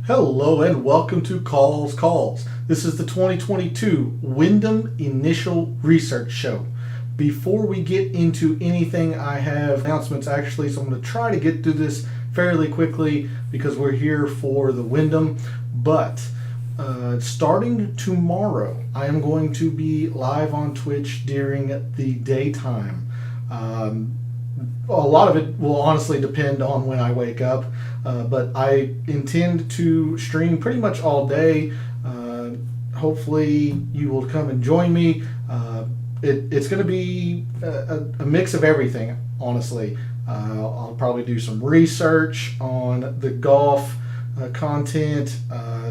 Hello and welcome to Calls. This is the 2022 Wyndham Initial Research Show. Before we get into anything, I have announcements actually, so I'm going to try to get through this fairly quickly because we're here for the Wyndham. But starting tomorrow, I am going to be live on Twitch during the daytime. A lot of it will honestly depend on when I wake up, but I intend to stream pretty much all day. Hopefully you will come and join me. It's going to be a mix of everything, honestly. I'll probably do some research on the golf content,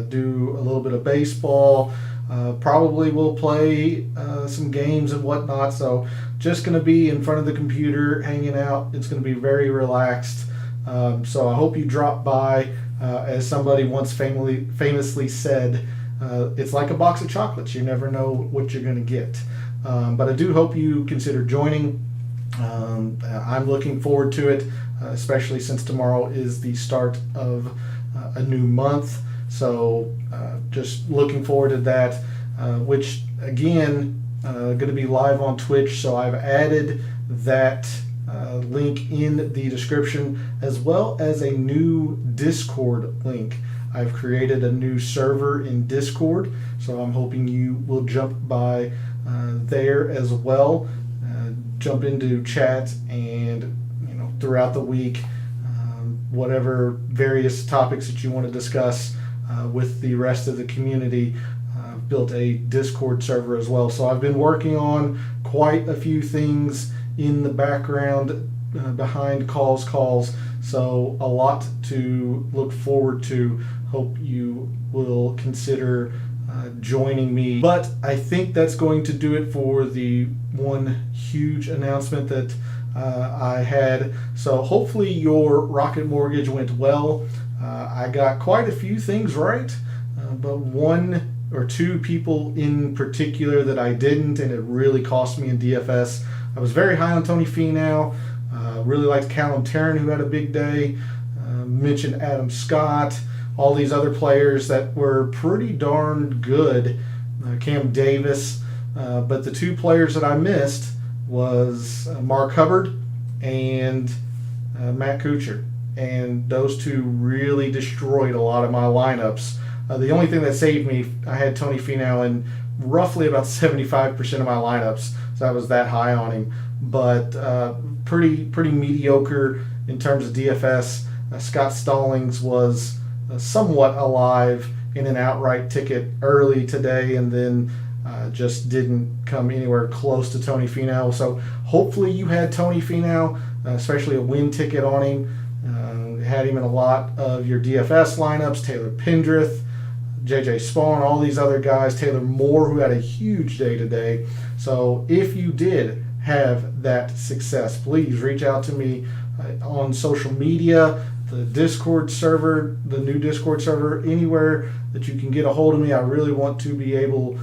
do a little bit of baseball, probably will play some games and whatnot. So just going to be in front of the computer hanging out. It's going to be very relaxed. So I hope you drop by. As somebody once famously said, it's like a box of chocolates. You never know what you're going to get. But I do hope you consider joining. I'm looking forward to it, especially since tomorrow is the start of a new month. So just looking forward to that, which again, going to be live on Twitch. So I've added that link in the description, as well as a new Discord link. I've created a new server in Discord, so I'm hoping you will jump by there as well. Jump into chat and throughout the week, whatever various topics that you want to discuss with the rest of the community. I've built a Discord server as well. So I've been working on quite a few things in the background behind calls. So a lot to look forward to. Hope you will consider joining me. But I think that's going to do it for the one huge announcement that I had. So hopefully your Rocket Mortgage went well. I got quite a few things right, but one or two people in particular that I didn't, and it really cost me in DFS. I was very high on Tony Finau. Really liked Callum Tarrant, who had a big day. Mentioned Adam Scott. All these other players that were pretty darn good. Cam Davis. But the two players that I missed was Mark Hubbard and Matt Kuchar. And those two really destroyed a lot of my lineups. The only thing that saved me, I had Tony Finau in roughly about 75% of my lineups, so I was that high on him. But pretty mediocre in terms of DFS. Scott Stallings was somewhat alive in an outright ticket early today, and then just didn't come anywhere close to Tony Finau. So hopefully you had Tony Finau, especially a win ticket on him. Had him in a lot of your DFS lineups. Taylor Pendrith, JJ Spawn, all these other guys. Taylor Moore, who had a huge day today. So if you did have that success, please reach out to me on social media, the Discord server, the new Discord server, anywhere that you can get a hold of me. I really want to be able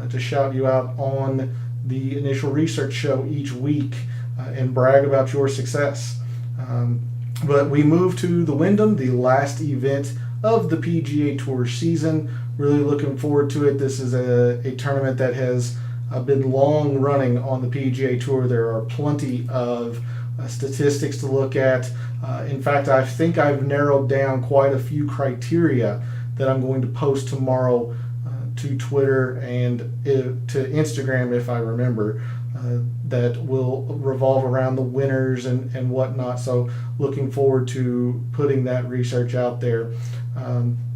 to shout you out on the Initial Research Show each week and brag about your success. But we move to the Wyndham, the last event of the PGA Tour season. Really looking forward to it. This is a tournament that has been long running on the PGA Tour. There are plenty of statistics to look at. In fact, I think I've narrowed down quite a few criteria that I'm going to post tomorrow to Twitter and to Instagram, if I remember, that will revolve around the winners and whatnot. So looking forward to putting that research out there.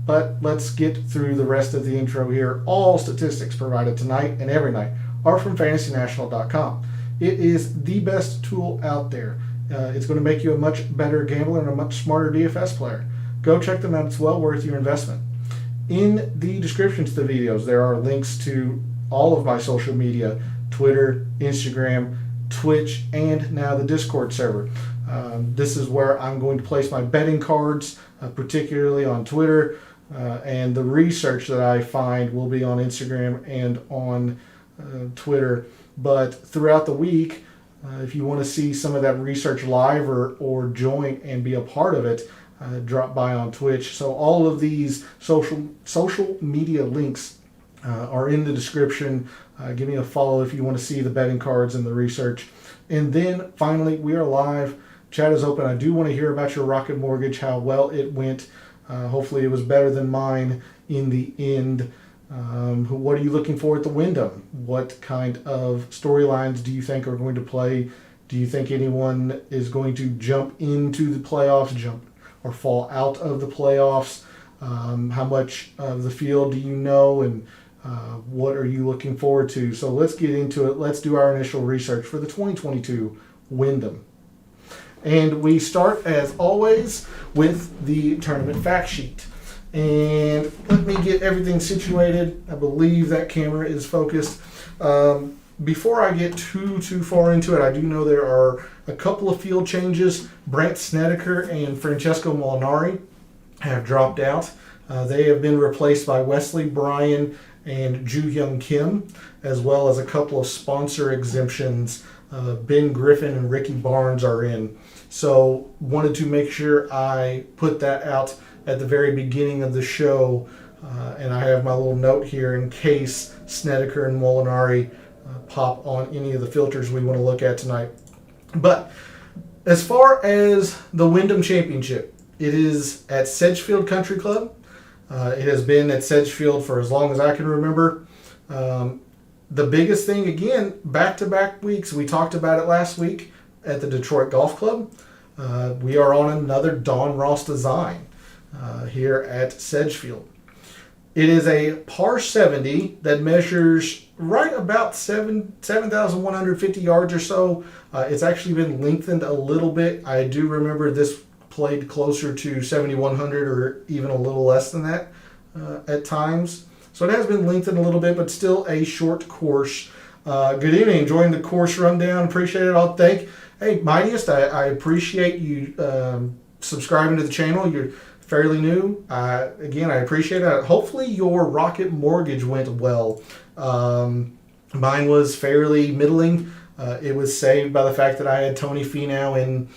But let's get through the rest of the intro here. All statistics provided tonight and every night are from fantasynational.com. It is the best tool out there. It's going to make you a much better gambler and a much smarter DFS player. Go check them out. It's well worth your investment. In the description to the videos, there are links to all of my social media: Twitter, Instagram, Twitch, and now the Discord server. This is where I'm going to place my betting cards, particularly on Twitter, and the research that I find will be on Instagram and on Twitter. But throughout the week, if you want to see some of that research live or join and be a part of it, drop by on Twitch. So all of these social media links are in the description. Give me a follow if you want to see the betting cards and the research. And then finally, we are live. Chat is open. I do want to hear about your Rocket Mortgage, how well it went. Hopefully it was better than mine in the end. What are you looking for at the Wyndham? What kind of storylines do you think are going to play? Do you think anyone is going to jump into the playoffs, or fall out of the playoffs? How much of the field do you know, and what are you looking forward to? So let's get into it. Let's do our initial research for the 2022 Wyndham. And we start, as always, with the tournament fact sheet. And let me get everything situated. I believe that camera is focused. Before I get too far into it, I do know there are a couple of field changes. Brandt Snedeker and Francesco Molinari have dropped out. They have been replaced by Wesley Bryan and Ju Hyung Kim, as well as a couple of sponsor exemptions. Ben Griffin and Ricky Barnes are in. So wanted to make sure I put that out at the very beginning of the show. And I have my little note here in case Snedeker and Molinari pop on any of the filters we want to look at tonight. But as far as the Wyndham Championship, it is at Sedgefield Country Club. It has been at Sedgefield for as long as I can remember. The biggest thing, again, back-to-back weeks. We talked about it last week at the Detroit Golf Club. We are on another Don Ross design here at Sedgefield. It is a par 70 that measures right about 7,150 yards or so. It's actually been lengthened a little bit. I do remember this played closer to 7,100 or even a little less than that at times. So it has been lengthened a little bit, but still a short course. Good evening. Enjoying the course rundown. Appreciate it. Hey, Mightiest, I appreciate you subscribing to the channel. You're fairly new. Again, I appreciate it. Hopefully your Rocket Mortgage went well. Mine was fairly middling. It was saved by the fact that I had Tony Finau in,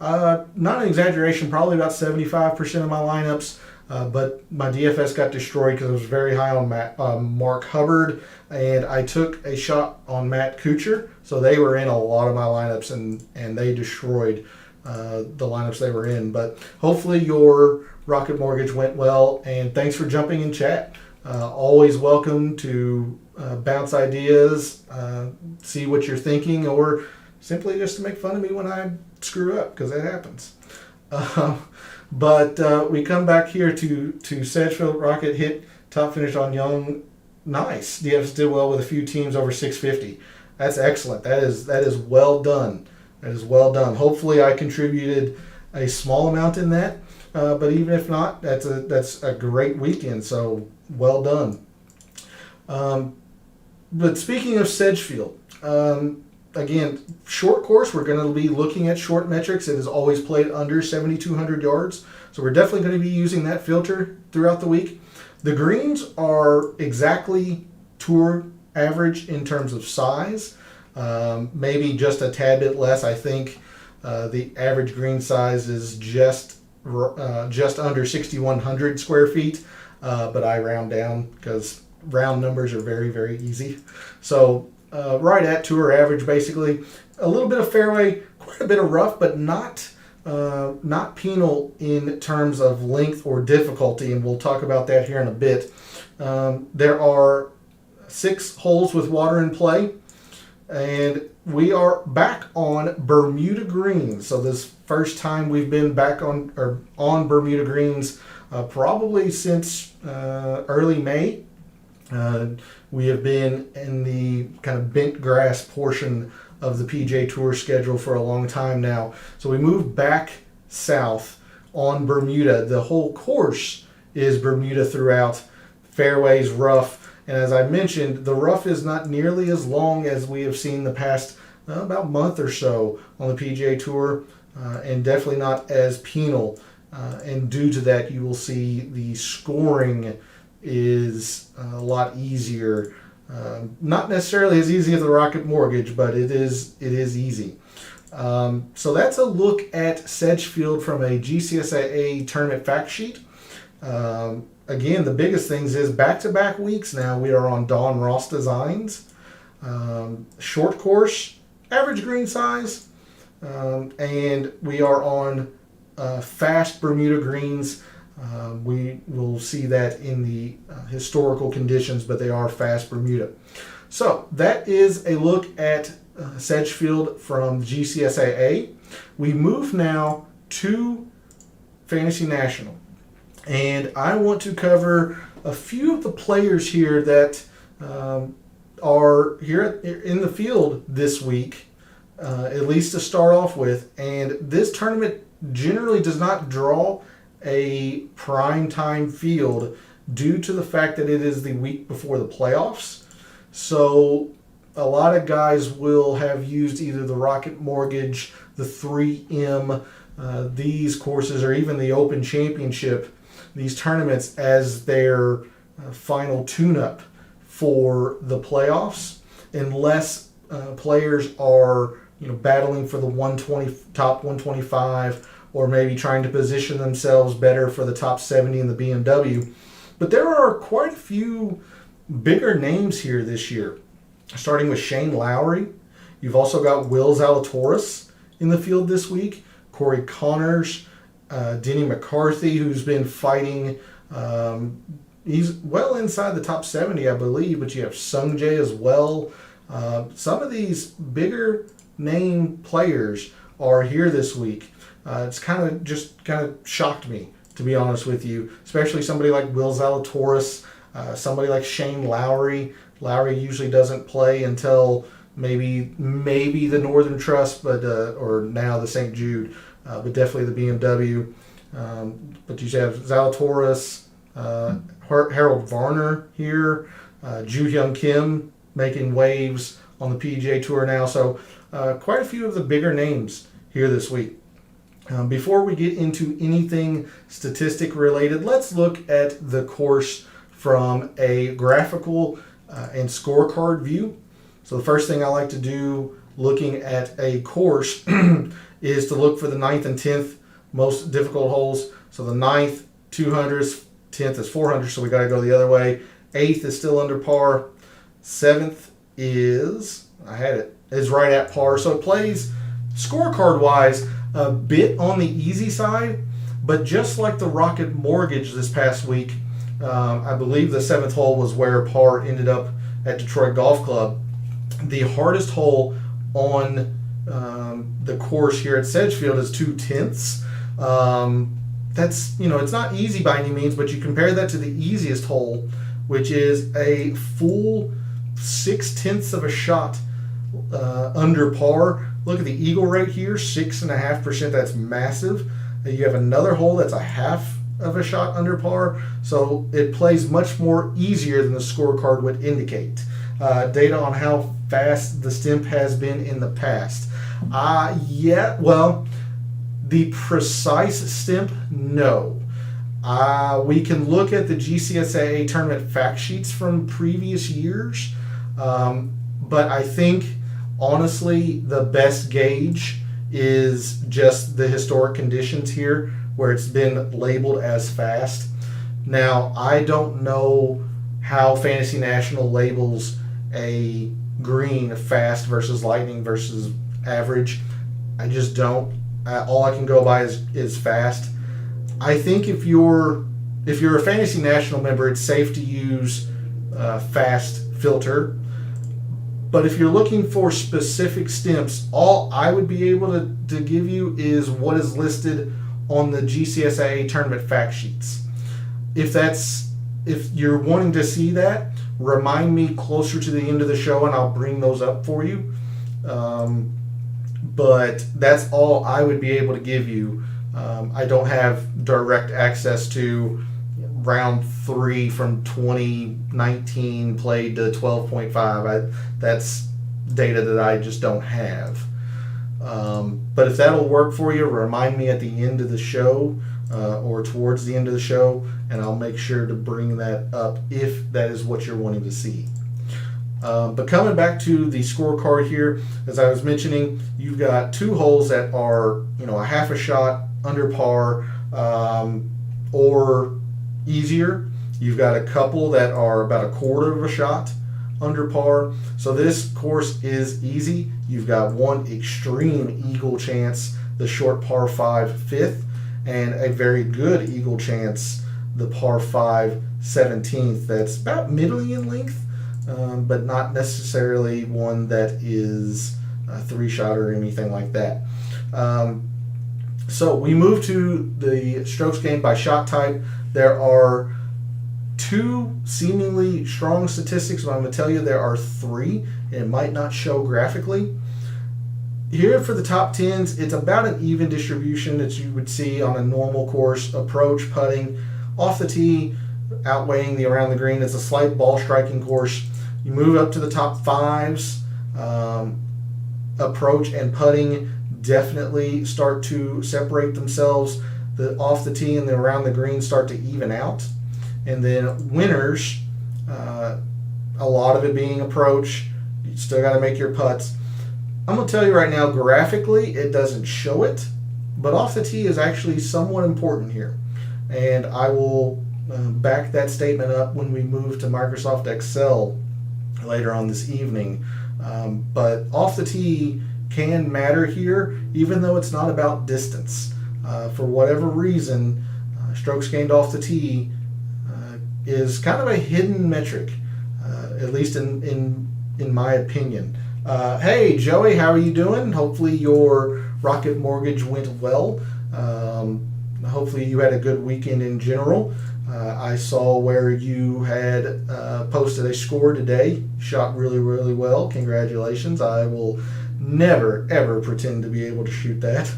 not an exaggeration, probably about 75% of my lineups. But my DFS got destroyed because I was very high on Mark Hubbard, and I took a shot on Matt Kuchar. So they were in a lot of my lineups, and they destroyed the lineups they were in. But hopefully your Rocket Mortgage went well, and thanks for jumping in chat. Always welcome to bounce ideas, see what you're thinking, or simply just to make fun of me when I screw up, because that happens. But we come back here to Sedgefield. Rocket hit top finish on Young. Nice. DFS did well with a few teams over 650. That's excellent. That is well done. That is well done. Hopefully I contributed a small amount in that. But even if not, that's a great weekend. So well done. But speaking of Sedgefield, again, short course, we're going to be looking at short metrics. It is always played under 7,200 yards. So we're definitely going to be using that filter throughout the week. The greens are exactly tour average in terms of size. Maybe just a tad bit less. I think the average green size is just under 6,100 square feet. But I round down because round numbers are very, very easy. So right at tour average, basically. A little bit of fairway, quite a bit of rough, but not penal in terms of length or difficulty, and we'll talk about that here in a bit. There are 6 holes with water in play, and we are back on Bermuda Greens. So this first time we've been back on Bermuda Greens probably since early May. We have been in the kind of bent grass portion of the PGA Tour schedule for a long time now. So we moved back south on Bermuda. The whole course is Bermuda throughout. Fairways rough. And as I mentioned, the rough is not nearly as long as we have seen the past about month or so on the PGA Tour, and definitely not as penal. And due to that, you will see the scoring is a lot easier. Not necessarily as easy as the Rocket Mortgage, but it is easy. So that's a look at Sedgefield from a GCSAA tournament fact sheet. Again, the biggest things is back-to-back weeks now we are on Don Ross designs. Short course, average green size, and we are on fast Bermuda Greens. We will see that in the historical conditions, but they are fast Bermuda. So that is a look at Sedgefield from GCSAA. We move now to Fantasy National. And I want to cover a few of the players here that are here in the field this week, at least to start off with. And this tournament generally does not draw a prime time field due to the fact that it is the week before the playoffs. So a lot of guys will have used either the Rocket Mortgage, the 3M, these courses, or even the Open Championship, these tournaments as their final tune-up for the playoffs, unless players are battling for the 120 top 125, or maybe trying to position themselves better for the top 70 in the BMW. But there are quite a few bigger names here this year, starting with Shane Lowry. You've also got Will Zalatoris in the field this week, Corey Connors, Denny McCarthy, who's been fighting. He's well inside the top 70, I believe, but you have Sung Jae as well. Some of these bigger name players are here this week. It's kind of shocked me, to be honest with you, especially somebody like Will Zalatoris, somebody like Shane Lowry. Lowry usually doesn't play until maybe the Northern Trust, but or now the St. Jude, but definitely the BMW. But you have Zalatoris, Harold Varner here, Joo Hyung Kim making waves on the PGA Tour now. So quite a few of the bigger names here this week. Before we get into anything statistic related, let's look at the course from a graphical and scorecard view. So the first thing I like to do looking at a course is to look for the 9th and 10th most difficult holes. So the 9th, 200s, 10th is 400, so we got to go the other way. 8th is still under par. 7th is right at par. So it plays scorecard-wise a bit on the easy side, but just like the Rocket Mortgage this past week, I believe the 7th hole was where par ended up at Detroit Golf Club. The hardest hole on the course here at Sedgefield is 2/10. That's, it's not easy by any means, but you compare that to the easiest hole, which is a full 0.6 of a shot under par. Look at the eagle rate here, 6.5%. That's massive. You have another hole that's a half of a shot under par, so it plays much more easier than the scorecard would indicate. Data on how fast the stimp has been in the past. The precise stimp, no. We can look at the GCSAA tournament fact sheets from previous years, but I think, honestly, the best gauge is just the historic conditions here, where it's been labeled as fast. Now, I don't know how Fantasy National labels a green fast versus lightning versus average. I just don't. All I can go by is fast. I think if you're a Fantasy National member, it's safe to use fast filter. But if you're looking for specific stimps, all I would be able to give you is what is listed on the GCSAA tournament fact sheets. If you're wanting to see that, remind me closer to the end of the show and I'll bring those up for you. But that's all I would be able to give you. I don't have direct access to round 3 from 2019 played to 12.5. That's data that I just don't have. But if that'll work for you, remind me at the end of the show or towards the end of the show, and I'll make sure to bring that up if that is what you're wanting to see. But coming back to the scorecard here, as I was mentioning, you've got 2 holes that are, a half a shot under par or easier. You've got a couple that are about a quarter of a shot under par. So this course is easy. You've got one extreme eagle chance, the short par 5 5th, and a very good eagle chance, the par 5 17th. That's about middling in length, but not necessarily one that is a 3-shot or anything like that. So we move to the strokes gained by shot type. There are 2 seemingly strong statistics, but I'm going to tell you there are 3, and it might not show graphically. Here for the top 10s, it's about an even distribution that you would see on a normal course. Approach, putting, off the tee, outweighing the around the green. It's a slight ball striking course. You move up to the top 5s. Approach and putting definitely start to separate themselves. The off the tee and the around the green start to even out. And then winners, a lot of it being approach. You still got to make your putts. I'm going to tell you right now, graphically, it doesn't show it, but off the tee is actually somewhat important here. And I will back that statement up when we move to Microsoft Excel later on this evening. But off the tee can matter here, even though it's not about distance. For whatever reason, strokes gained off the tee is kind of a hidden metric, at least in my opinion. Hey Joey, how are you doing? Hopefully your Rocket Mortgage went well. Hopefully you had a good weekend in general. I saw where you had posted a score today. Shot really, really well. Congratulations. I will never, ever pretend to be able to shoot that.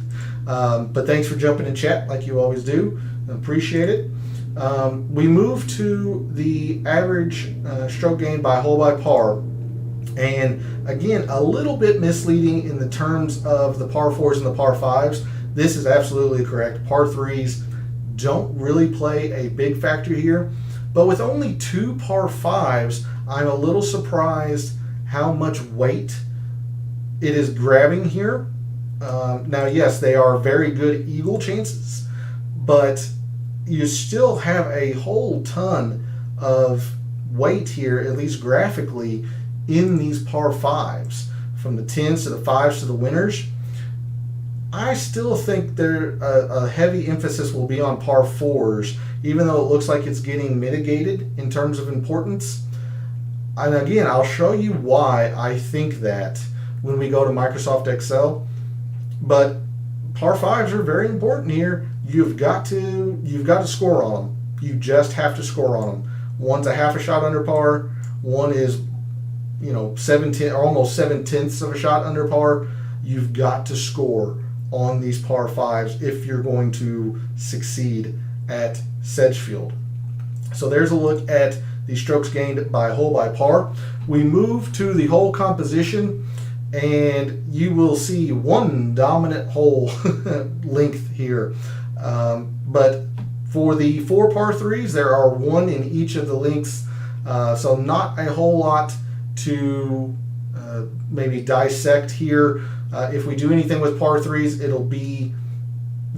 But thanks for jumping in chat like you always do. Appreciate it. We move to the average stroke gain by hole by par. And again, a little bit misleading in the terms of the par 4s and the par 5s. This is absolutely correct. Par 3s don't really play a big factor here. But with only 2 par 5s, I'm a little surprised how much weight it is grabbing here. Now, yes, they are very good eagle chances, but you still have a whole ton of weight here, at least graphically, in these par 5s, from the 10s to the 5s to the winners. I still think a heavy emphasis will be on par 4s, even though it looks like it's getting mitigated in terms of importance. And again, I'll show you why I think that when we go to Microsoft Excel. But par 5s are very important here. You've got to score on them. You just have to score on them. One's a half a shot under par. One is, almost 7/10 of a shot under par. You've got to score on these par 5s if you're going to succeed at Sedgefield. So there's a look at the strokes gained by hole by par. We move to the hole composition, and you will see one dominant hole length here. But for the 4 par 3s, there are 1 in each of the lengths. So not a whole lot to maybe dissect here. If we do anything with par 3s, it'll be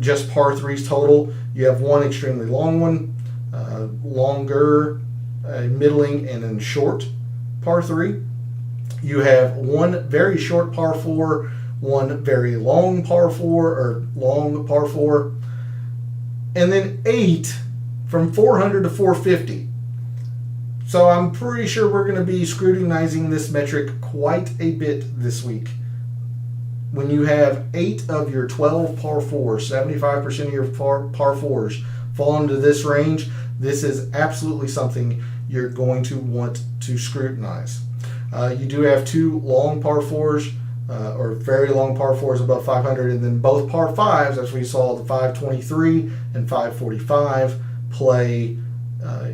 just par 3s total. You have one extremely long one, longer, middling, and then short par 3. You have one very short par 4, one very long par 4, or long par 4, and then 8 from 400 to 450. So I'm pretty sure we're going to be scrutinizing this metric quite a bit this week. When you have 8 of your 12 par 4s, 75% of your par 4s fall into this range, this is absolutely something you're going to want to scrutinize. You do have 2 long par 4s, or very long par 4s above 500, and then both par 5s, as we saw, the 523 and 545, play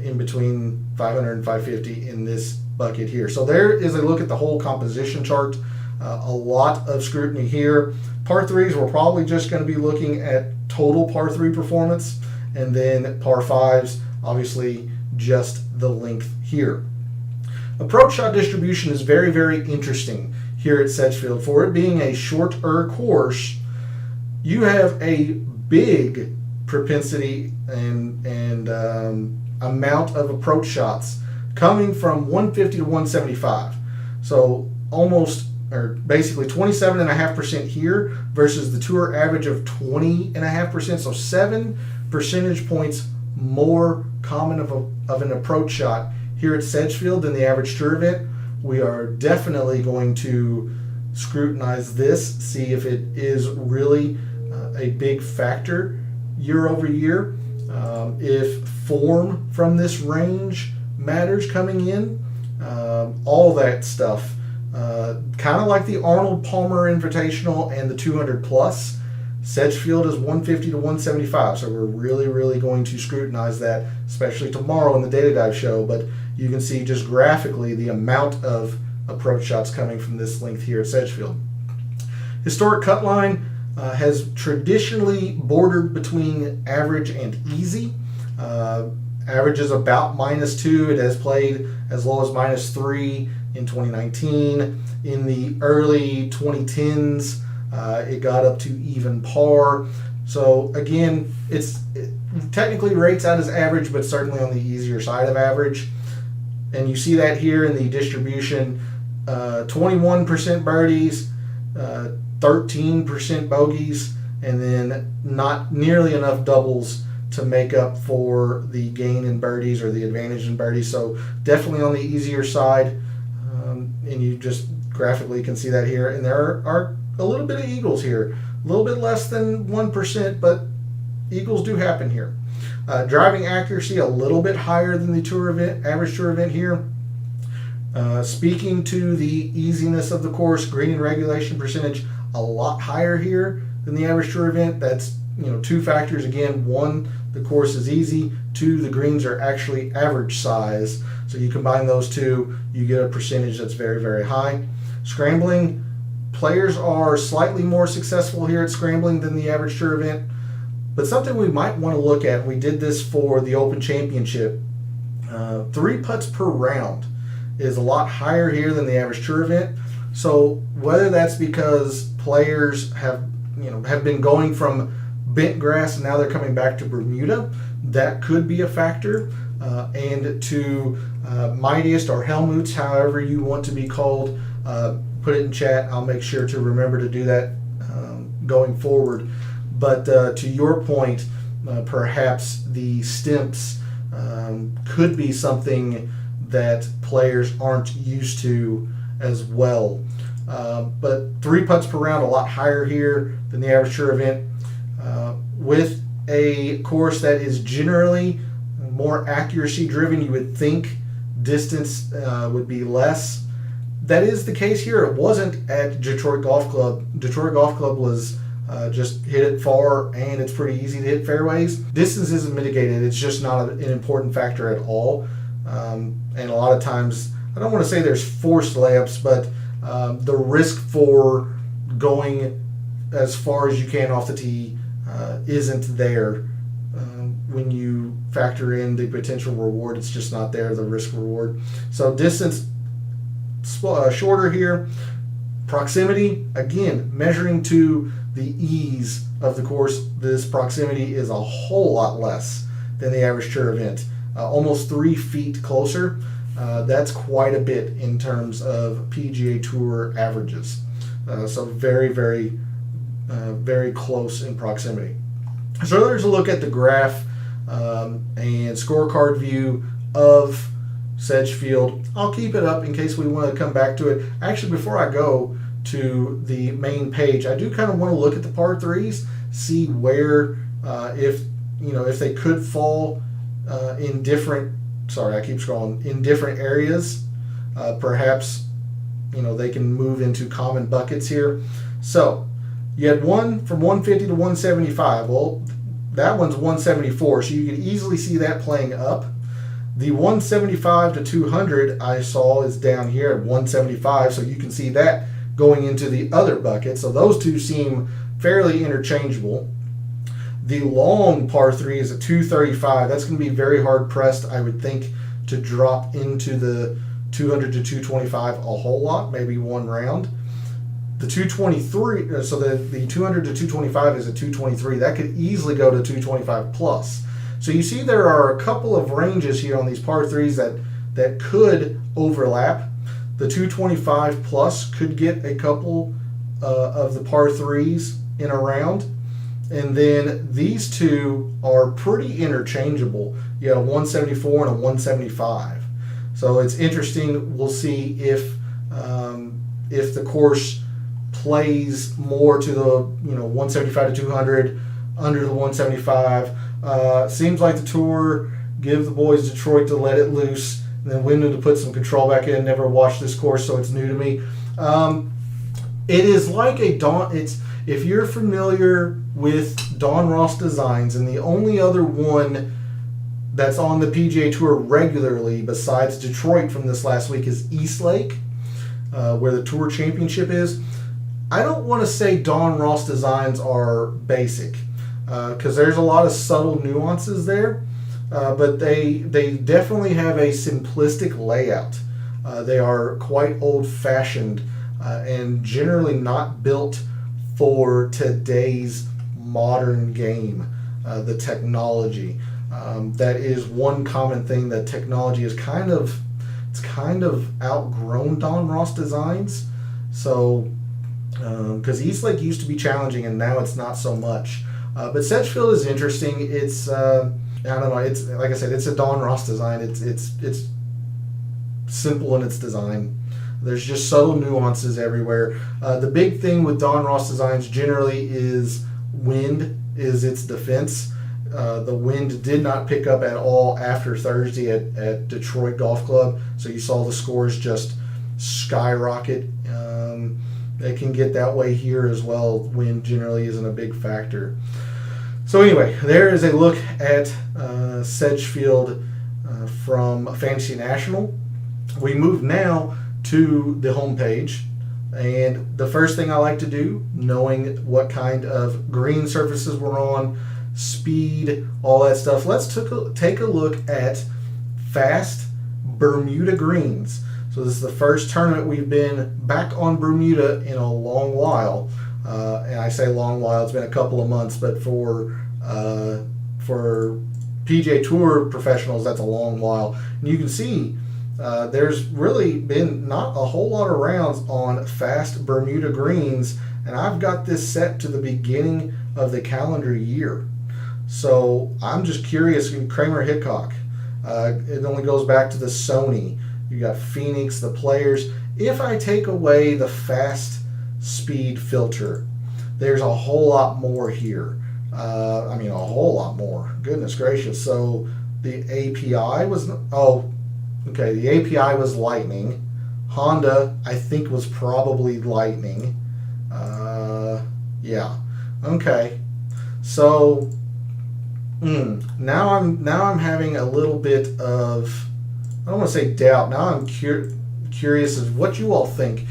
in between 500 and 550 in this bucket here. So there is a look at the whole composition chart. A lot of scrutiny here. Par 3s, we're probably just going to be looking at total par 3 performance, and then par 5s, obviously just the length here. Approach shot distribution is very, very interesting here at Sedgefield. For it being a shorter course, you have a big propensity and amount of approach shots coming from 150 to 175. So almost, or basically 27.5% here versus the tour average of 20.5%. So 7 percentage points more common of an approach shot here at Sedgefield than the average tour event. We are definitely going to scrutinize this, see if it is really a big factor year over year. If form from this range matters coming in, all that stuff. Kind of like the Arnold Palmer Invitational and the 200 plus. Sedgefield is 150 to 175, so we're really going to scrutinize that, especially tomorrow in the Data Dive show. But you can see just graphically the amount of approach shots coming from this length here at Sedgefield. Historic cut line has traditionally bordered between average and easy. Average is about -2. It has played as low as -3 in 2019. In the early 2010s, it got up to even par. So again, it technically rates out as average, but certainly on the easier side of average. And you see that here in the distribution, 21% birdies, 13% bogeys, and then not nearly enough doubles to make up for the gain in birdies or the advantage in birdies. So definitely on the easier side, and you just graphically can see that here. And there are a little bit of eagles here, a little bit less than 1%, but eagles do happen here. Driving accuracy a little bit higher than the tour event, average tour event here. Speaking to the easiness of the course, green and regulation percentage a lot higher here than the average tour event. That's, two factors. Again, one, the course is easy. Two, the greens are actually average size. So you combine those two, you get a percentage that's very, very high. Scrambling, players are slightly more successful here at scrambling than the average tour event. But something we might want to look at, we did this for the Open Championship, 3 putts per round is a lot higher here than the average tour event. So whether that's because players have been going from bent grass and now they're coming back to Bermuda, that could be a factor. And to mightiest or Helmuths, however you want to be called, put it in chat. I'll make sure to remember to do that going forward. But to your point, perhaps the stimps could be something that players aren't used to as well. But 3 putts per round, a lot higher here than the average tour event. With a course that is generally more accuracy driven, you would think distance would be less. That is the case here. It wasn't at Detroit Golf Club. Detroit Golf Club was just hit it far, and it's pretty easy to hit fairways. Distance isn't mitigated. It's just not an important factor at all. And a lot of times, I don't want to say there's forced layups, but the risk for going as far as you can off the tee isn't there. When you factor in the potential reward, it's just not there, the risk reward. So distance shorter here. Proximity, again, measuring to the ease of the course, this proximity is a whole lot less than the average tour event. Almost 3 feet closer. That's quite a bit in terms of PGA Tour averages. So very, very, very close in proximity. So there's a look at the graph and scorecard view of Sedgefield. I'll keep it up in case we want to come back to it. Actually, before I go to the main page, I do kind of want to look at the par threes, see where if they could fall in different. Sorry, I keep scrolling. In different areas, perhaps they can move into common buckets here. So you had one from 150 to 175. Well, that one's 174, so you can easily see that playing up. The 175 to 200 I saw is down here at 175, so you can see that going into the other bucket. So those two seem fairly interchangeable. The long par 3 is a 235. That's going to be very hard pressed, I would think, to drop into the 200 to 225 a whole lot, maybe one round. The 223, so the 200 to 225 is a 223. That could easily go to 225 plus. So you see there are a couple of ranges here on these par 3s that could overlap. The 225 plus could get a couple of the par 3s in a round. And then these two are pretty interchangeable. You have a 174 and a 175. So it's interesting. We'll see if the course plays more to the 175 to 200 under the 175. Seems like the Tour give the boys Detroit to let it loose, and then Wyndham to put some control back in. Never watched this course, so it's new to me. It is like a Don. If you're familiar with Don Ross designs, and the only other one that's on the PGA Tour regularly besides Detroit from this last week is Eastlake, where the Tour Championship is. I don't want to say Don Ross designs are basic, because there's a lot of subtle nuances there, but they definitely have a simplistic layout. They are quite old-fashioned and generally not built for today's modern game, the technology. That is one common thing, that technology is kind of outgrown Don Ross designs. So, because Eastlake used to be challenging and now it's not so much. But Sedgefield is interesting. It's I don't know. It's like I said, it's a Don Ross design. It's simple in its design. There's just subtle nuances everywhere. The big thing with Don Ross designs generally is wind is its defense. The wind did not pick up at all after Thursday at Detroit Golf Club, so you saw the scores just skyrocket. They can get that way here as well. Wind generally isn't a big factor. So anyway, there is a look at Sedgefield from Fantasy National. We move now to the homepage, and the first thing I like to do, knowing what kind of green surfaces we're on, speed, all that stuff, let's take a look at fast Bermuda Greens. So this is the first tournament we've been back on Bermuda in a long while, and I say long while, it's been a couple of months, but for PGA Tour professionals, that's a long while. And you can see there's really been not a whole lot of rounds on fast Bermuda Greens, and I've got this set to the beginning of the calendar year. So I'm just curious. Kramer Hickok, it only goes back to the Sony. You got Phoenix, the Players. If I take away the fast speed filter, there's a whole lot more here. A whole lot more. Goodness gracious. So the API was, the API was Lightning. Honda, I think, was probably Lightning. Yeah. Okay. So now I'm having a little bit of, I don't want to say doubt. Now I'm curious as what you all think,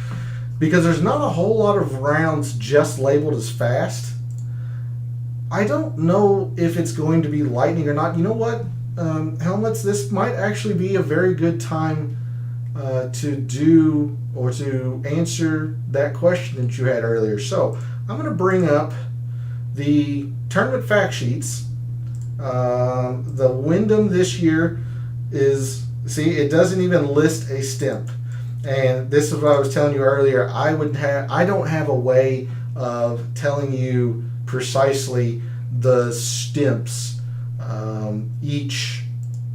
because there's not a whole lot of rounds just labeled as fast. I don't know if it's going to be Lightning or not. You know what, Helmets, this might actually be a very good time to do or to answer that question that you had earlier. So I'm going to bring up the tournament fact sheets. The Wyndham this year is, see, it doesn't even list a stimp. And this is what I was telling you earlier. I don't have a way of telling you precisely the stimps each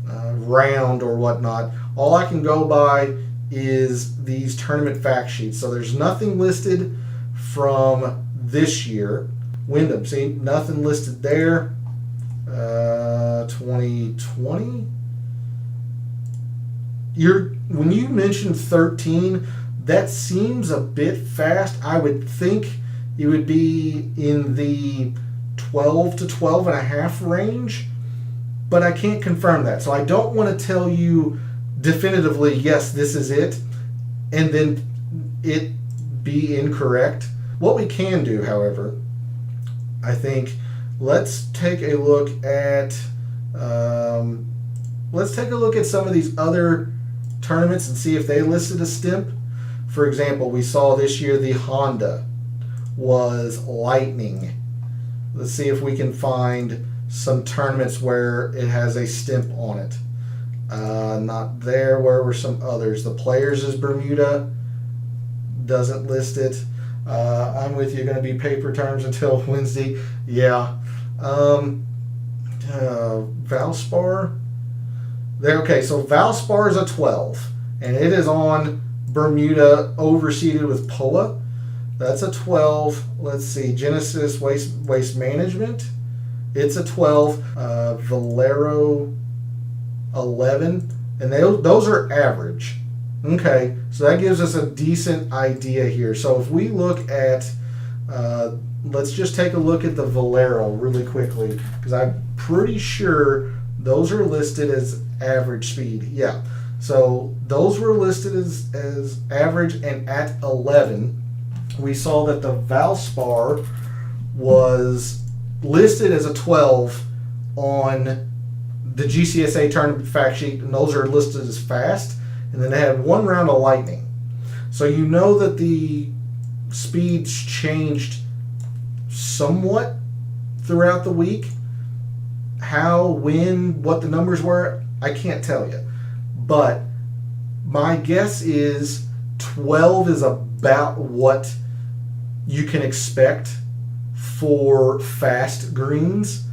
round or whatnot. All I can go by is these tournament fact sheets. So there's nothing listed from this year. Wyndham, see, nothing listed there. 2020. When you mentioned 13, that seems a bit fast. I would think it would be in the 12 to 12 and a half range, but I can't confirm that. So I don't want to tell you definitively, yes, this is it, and then it be incorrect. What we can do, however, I think, let's take a look at some of these other tournaments and see if they listed a stimp. For example, we saw this year the Honda was Lightning. Let's see if we can find some tournaments where it has a stimp on it. Not there. Where were some others? The Players is Bermuda. Doesn't list it. I'm with you. Going to be paper terms until Wednesday. Yeah. Valspar. There. Okay, so Valspar is a 12, and it is on Bermuda, overseeded with POA. That's a 12. Let's see. Genesis Waste Management. It's a 12. Valero 11, and those are average. Okay, so that gives us a decent idea here. So if we look at, let's just take a look at the Valero really quickly, because I'm pretty sure those are listed as average speed. Yeah, so those were listed as average, and at 11, we saw that the Valspar was listed as a 12 on the GCSA tournament fact sheet, and those are listed as fast. And then they had one round of Lightning. So you know that the speeds changed somewhat throughout the week. How, when, what the numbers were, I can't tell you. But my guess is 12 is about what you can expect for fast greens.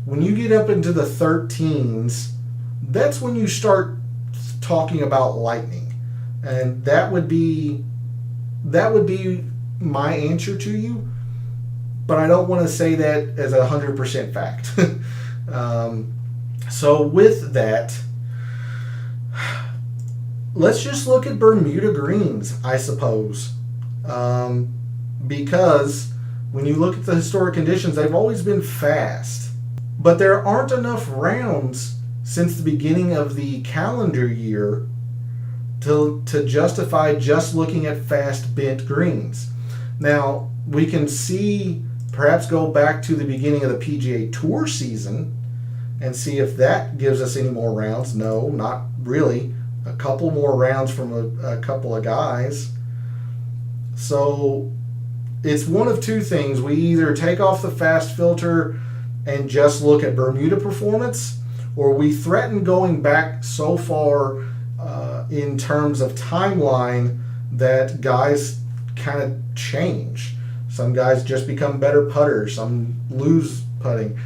When you get up into the 13s, that's when you start talking about Lightning, and that would be my answer to you. But I don't want to say that as 100% fact. So with that, let's just look at Bermuda Greens, I suppose, because when you look at the historic conditions, they've always been fast. But there aren't enough rounds since the beginning of the calendar year to justify just looking at fast bent greens. Now, we can perhaps go back to the beginning of the PGA Tour season and see if that gives us any more rounds. No, not really. A couple more rounds from a couple of guys. So it's one of two things. We either take off the fast filter and just look at Bermuda performance, or we threaten going back so far in terms of timeline that guys kind of change. Some guys just become better putters, some lose putting.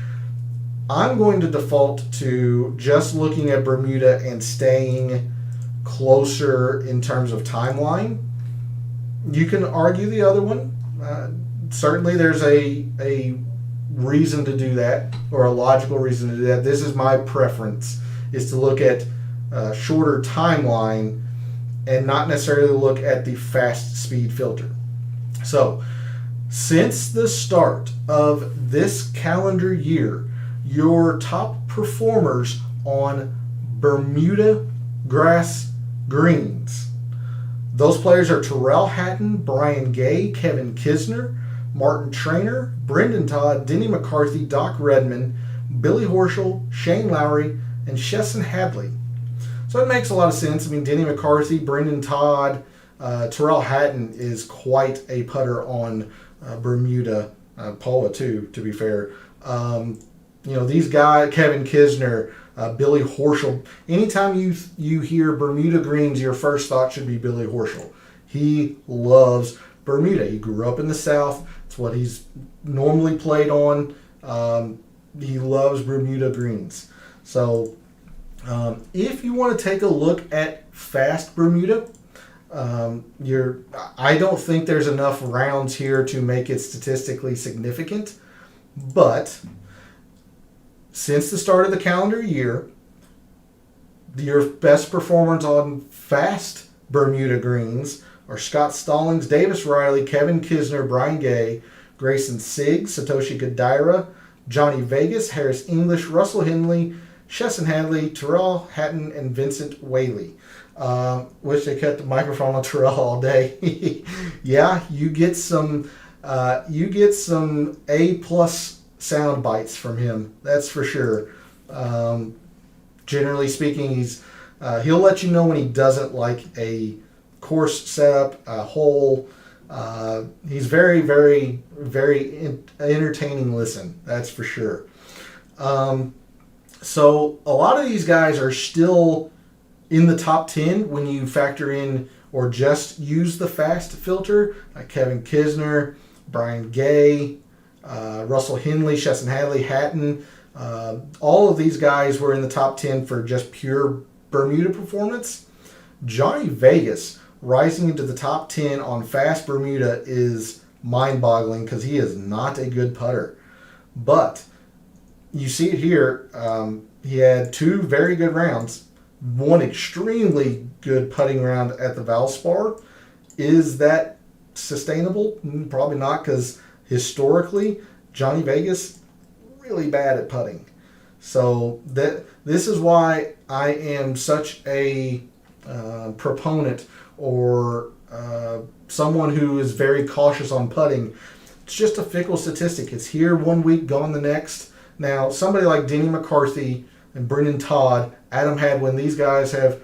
I'm going to default to just looking at Bermuda and staying closer in terms of timeline. You can argue the other one. Certainly there's a reason to do that, or a logical reason to do that. This is my preference, is to look at shorter timeline and not necessarily look at the fast speed filter. So since the start of this calendar year, your top performers on Bermuda grass greens, those players are Terrell Hatton, Brian Gay, Kevin Kisner, Martin Traynor, Brendan Todd, Denny McCarthy, Doc Redman, Billy Horschel, Shane Lowry, and Chesson Hadley. So it makes a lot of sense. I mean, Denny McCarthy, Brendan Todd, Terrell Hatton is quite a putter on Bermuda. Paula too, to be fair. These guys, Kevin Kisner, Billy Horschel. Anytime you hear Bermuda Greens, your first thought should be Billy Horschel. He loves Bermuda. He grew up in the South. It's what he's normally played on. He loves Bermuda Greens. So if you want to take a look at fast Bermuda, I don't think there's enough rounds here to make it statistically significant. But since the start of the calendar year, your best performers on fast Bermuda Greens are Scott Stallings, Davis Riley, Kevin Kisner, Brian Gay, Grayson Siggs, Satoshi Kodaira, Johnny Vegas, Harris English, Russell Henley, Chesson Hadley, Terrell Hatton, and Vincent Whaley. Wish they kept the microphone on Terrell all day. Yeah, you get some A+ sound bites from him. That's for sure. Generally speaking, he's He'll let you know when he doesn't like a course setup, a hole. He's very, very, very entertaining listen. That's for sure. So a lot of these guys are still in the top 10 when you factor in or just use the fast filter, like Kevin Kisner, Brian Gay, Russell Henley, Chesson Hadley, Hatton. All of these guys were in the top 10 for just pure Bermuda performance. Johnny Vegas rising into the top 10 on fast Bermuda is mind-boggling because he is not a good putter. But you see it here. He had 2 very good rounds, one extremely good putting round at the Valspar. Is that sustainable? Probably not, because historically, Johnny Vegas really bad at putting. So this is why I am such a proponent or someone who is very cautious on putting. It's just a fickle statistic. It's here one week, gone the next. Now, somebody like Denny McCarthy and Brendan Todd, Adam Hadwin, these guys have,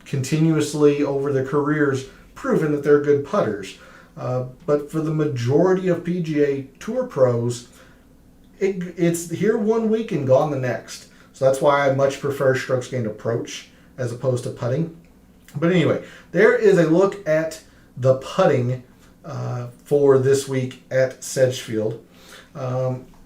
continuously over their careers proven that they're good putters. But for the majority of PGA Tour pros, it's here one week and gone the next. So that's why I much prefer strokes gained approach as opposed to putting. But anyway, there is a look at the putting for this week at Sedgefield.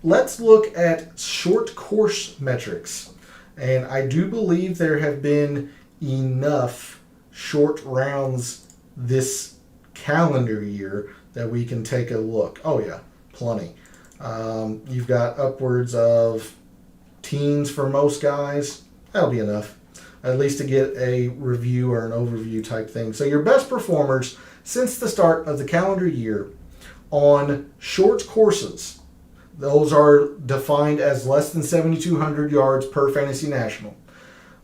Let's look at short course metrics. And I do believe there have been enough short rounds this calendar year that we can take a look. Oh yeah, plenty. You've got upwards of teens for most guys. That'll be enough, at least to get a review or an overview type thing. So your best performers since the start of the calendar year on short courses, those are defined as less than 7,200 yards per Fantasy National.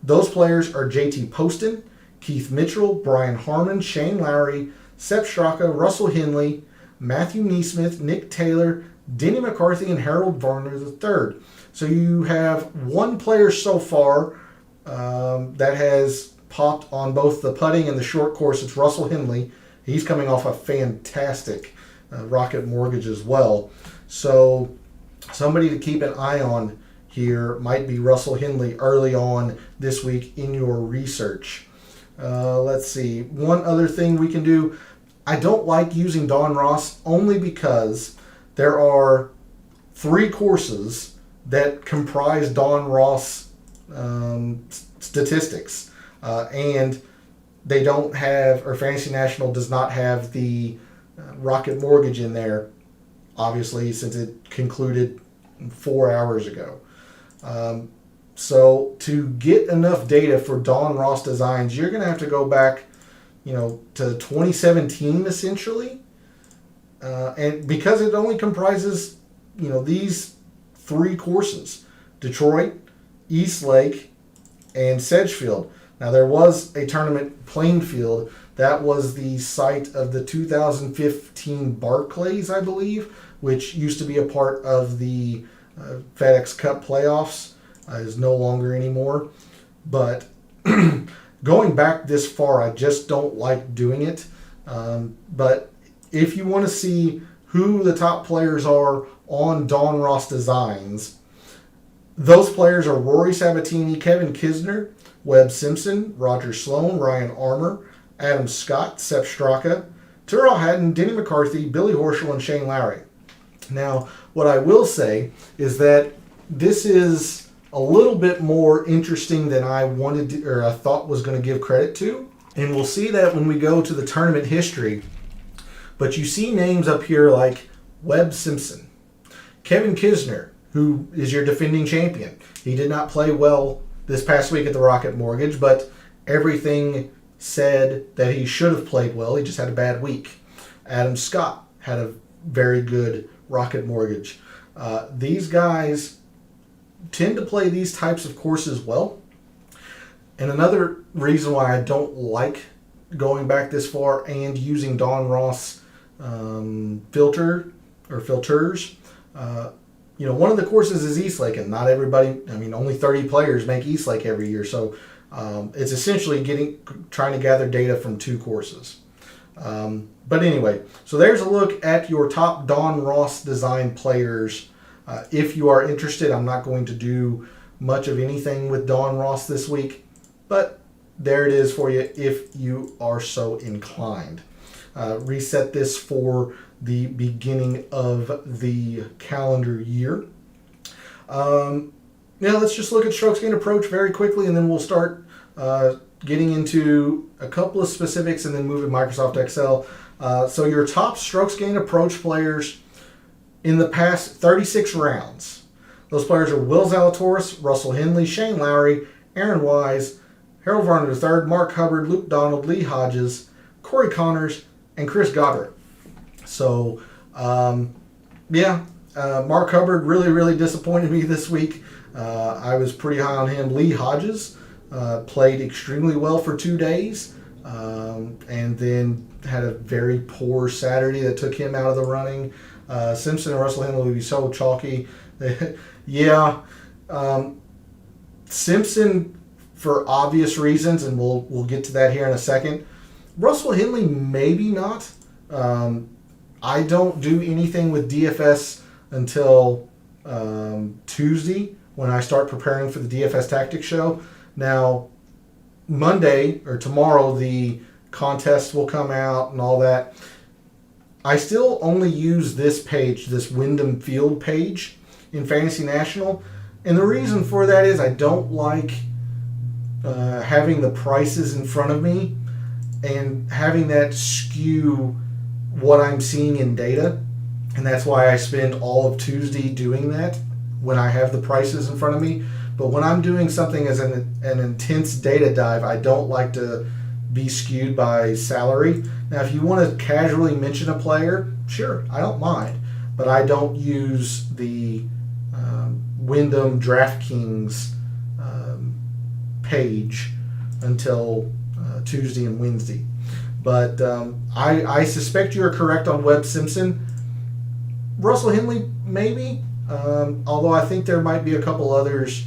Those players are JT Poston, Keith Mitchell, Brian Harmon, Shane Lowry, Sepp Straka, Russell Henley, Matthew Neesmith, Nick Taylor, Denny McCarthy, and Harold Varner III. So you have one player so far that has popped on both the putting and the short course. It's Russell Henley. He's coming off a fantastic Rocket Mortgage as well. So somebody to keep an eye on here might be Russell Henley early on this week in your research. Let's see. One other thing we can do. I don't like using Don Ross only because there are 3 courses that comprise Don Ross statistics. And they don't have, or Fantasy National does not have the Rocket Mortgage in there, obviously, since it concluded 4 hours ago. So to get enough data for Don Ross designs, you're going to have to go back, to 2017 essentially. And because it only comprises, these 3 courses, Detroit, East Lake, and Sedgefield. Now there was a tournament, Plainfield, that was the site of the 2015 Barclays, I believe, which used to be a part of the FedEx Cup playoffs. Is no longer anymore. But going back this far, I just don't like doing it. But if you want to see who the top players are on Don Ross designs, those players are Rory Sabatini, Kevin Kisner, Webb Simpson, Roger Sloan, Ryan Armour, Adam Scott, Sepp Straka, Tyrrell Hatton, Denny McCarthy, Billy Horschel, and Shane Lowry. Now, what I will say is that this is a little bit more interesting than I wanted to, or I thought was going to give credit to. And we'll see that when we go to the tournament history. But you see names up here like Webb Simpson, Kevin Kisner, who is your defending champion. He did not play well this past week at the Rocket Mortgage, but everything said that he should have played well. He just had a bad week. Adam Scott had a very good Rocket Mortgage. These guys tend to play these types of courses well. And another reason why I don't like going back this far and using Don Ross filters, one of the courses is East Lake, and not everybody, only 30 players make East Lake every year. So It's essentially trying to gather data from 2 courses. But anyway, so there's a look at your top Don Ross design players. If you are interested, I'm not going to do much of anything with Don Ross this week, but there it is for you if you are so inclined. Reset this for the beginning of the calendar year. Now let's just look at strokes gained approach very quickly, and then we'll start getting into a couple of specifics and then move to Microsoft Excel. So your top strokes gained approach players in the past 36 rounds. Those players are Will Zalatoris, Russell Henley, Shane Lowry, Aaron Wise, Harold Varner III, Mark Hubbard, Luke Donald, Lee Hodges, Corey Connors, and Chris Goddard. So, Mark Hubbard really disappointed me this week. I was pretty high on him. Lee Hodges played extremely well for 2 days, and then had a very poor Saturday that took him out of the running. Simpson and Russell Henley would be so chalky. Simpson for obvious reasons, and we'll get to that here in a second. Russell Henley maybe not. I don't do anything with DFS until Tuesday when I start preparing for the DFS Tactics show. Now, Monday or tomorrow, the contest will come out and all that. I still only use this page, this Wyndham Field page in Fantasy National. And the reason for that is I don't like having the prices in front of me and having that skew what I'm seeing in data. And that's why I spend all of Tuesday doing that when I have the prices in front of me. But when I'm doing something as an intense data dive, I don't like to be skewed by salary. Now, if you want to casually mention a player, sure, I don't mind. But I don't use the Wyndham DraftKings page until Tuesday and Wednesday. But I suspect you're correct on Webb Simpson. Russell Henley, maybe. Although I think there might be a couple others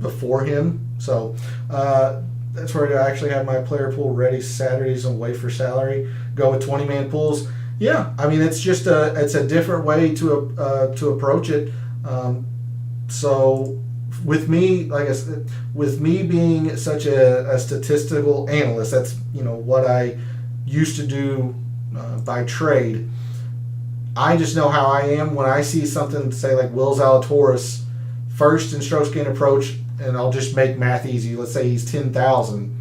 before him. So that's where I actually have my player pool ready Saturdays and wait for salary. Go with 20-man pools. Yeah, I mean it's just it's a different way to approach it. So with me, like I said, with me being such a statistical analyst, that's what I used to do by trade. I just know how I am when I see something, say like Will Zalatoris, first in strokes gained approach, and I'll just make math easy. Let's say he's 10,000,